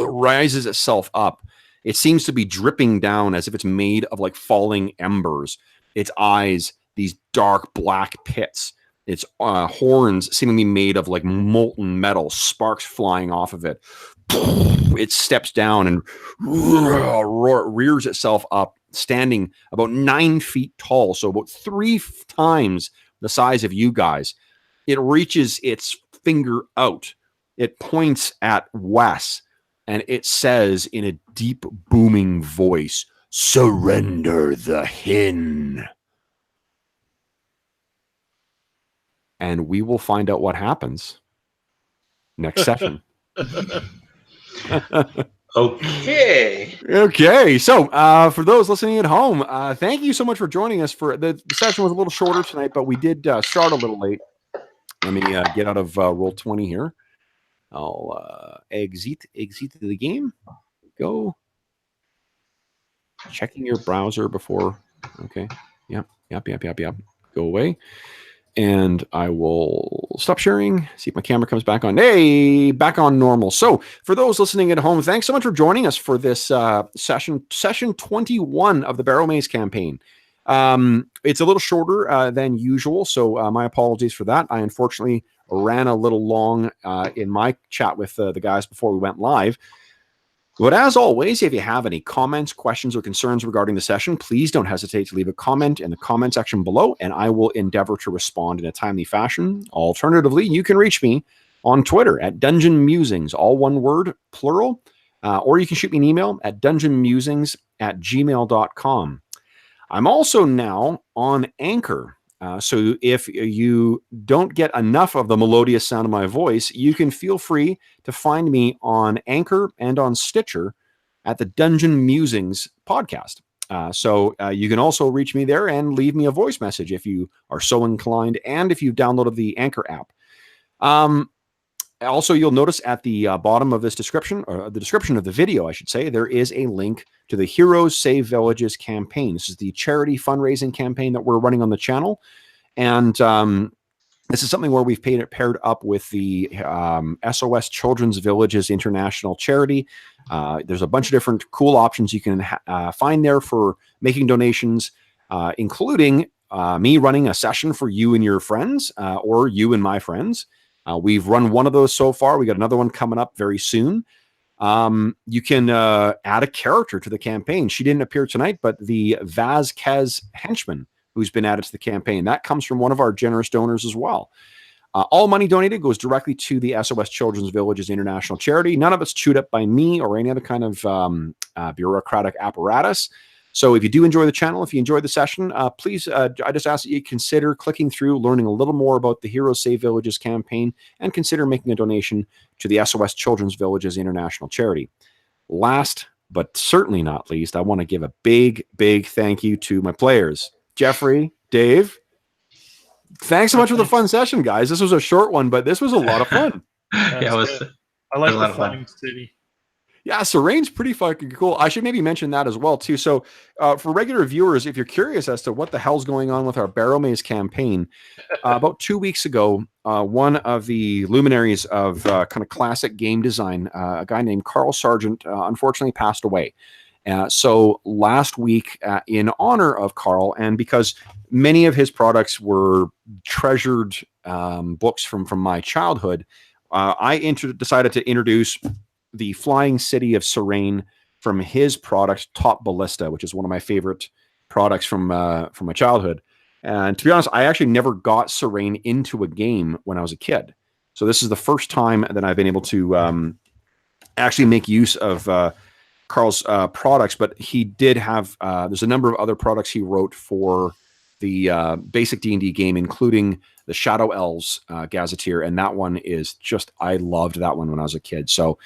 rises itself up. It seems to be dripping down as if it's made of like falling embers. Its eyes, these dark black pits. Its horns seemingly made of like molten metal, sparks flying off of it. It steps down and rears itself up, standing about 9 feet tall, so about 3 times the size of you guys. It reaches its finger out. It points at Wes, and it says in a deep, booming voice, "Surrender the hin." And we will find out what happens next session. Okay. So for those listening at home, thank you so much for joining us. For the session was a little shorter tonight, but we did start a little late. Let me get out of Roll20 here. I'll exit the game. Go. Checking your browser before. Okay. Yep. Go away. And I will stop sharing, see if my camera comes back on. Hey, back on normal. So for those listening at home, thanks so much for joining us for this session 21 of the Barrowmaze campaign. It's a little shorter than usual, so my apologies for that. I unfortunately ran a little long in my chat with the guys before we went live. But as always, if you have any comments, questions, or concerns regarding the session, please don't hesitate to leave a comment in the comment section below, and I will endeavor to respond in a timely fashion. Alternatively, you can reach me on Twitter at Dungeon Musings, all one word, plural, or you can shoot me an email at dungeonmusings@gmail.com. I'm also now on Anchor. So if you don't get enough of the melodious sound of my voice, you can feel free to find me on Anchor and on Stitcher at the Dungeon Musings podcast. So you can also reach me there and leave me a voice message if you are so inclined, and if you've downloaded the Anchor app. Also, you'll notice at the bottom of this description, or the description of the video, I should say, there is a link to the Heroes Save Villages campaign. This is the charity fundraising campaign that we're running on the channel. And this is something where we've paired up with the SOS Children's Villages International Charity. There's a bunch of different cool options you can find there for making donations, including me running a session for you and your friends, or you and my friends. We've run one of those so far. We got another one coming up very soon. You can add a character to the campaign. She didn't appear tonight, but the Vazquez henchman who's been added to the campaign, that comes from one of our generous donors as well. All money donated goes directly to the SOS Children's Villages International Charity. None of it's chewed up by me or any other kind of bureaucratic apparatus. So if you do enjoy the channel, if you enjoyed the session, please, I just ask that you consider clicking through, learning a little more about the Heroes Save Villages campaign, and consider making a donation to the SOS Children's Villages International Charity. Last, but certainly not least, I want to give a big, big thank you to my players. Jeffrey, Dave, thanks so much for the fun session, guys. This was a short one, but this was a lot of fun. Yeah, it was. I like the Flying City. Yeah, Sargent's pretty fucking cool. I should maybe mention that as well, too. So for regular viewers, if you're curious as to what the hell's going on with our Barrowmaze campaign, about 2 weeks ago, one of the luminaries of kind of classic game design, a guy named Carl Sargent, unfortunately passed away. So last week, in honor of Carl, and because many of his products were treasured books from my childhood, I decided to introduce the Flying City of Serene from his product, Top Ballista, which is one of my favorite products from my childhood. And to be honest, I actually never got Serene into a game when I was a kid. So this is the first time that I've been able to actually make use of Carl's products. But he did have, there's a number of other products he wrote for the basic D&D game, including the Shadow Elves Gazetteer, and that one is just, I loved that one when I was a kid. So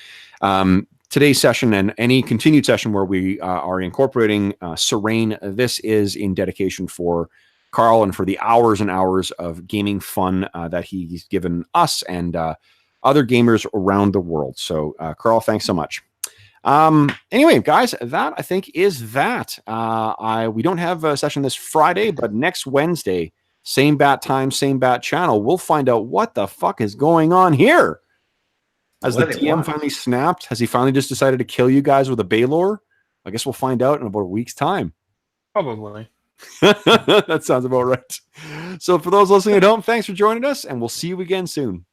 today's session and any continued session where we are incorporating Serene, this is in dedication for Carl and for the hours and hours of gaming fun that he's given us and other gamers around the world. So Carl, thanks so much. Anyway, guys, that I think is that. We don't have a session this Friday, but next Wednesday, same bat time, same bat channel, we'll find out what the fuck is going on here. Has the DM finally snapped? Has he finally just decided to kill you guys with a Baylor? I guess we'll find out in about a week's time. Probably. That sounds about right. So for those listening at home, thanks for joining us, and we'll see you again soon.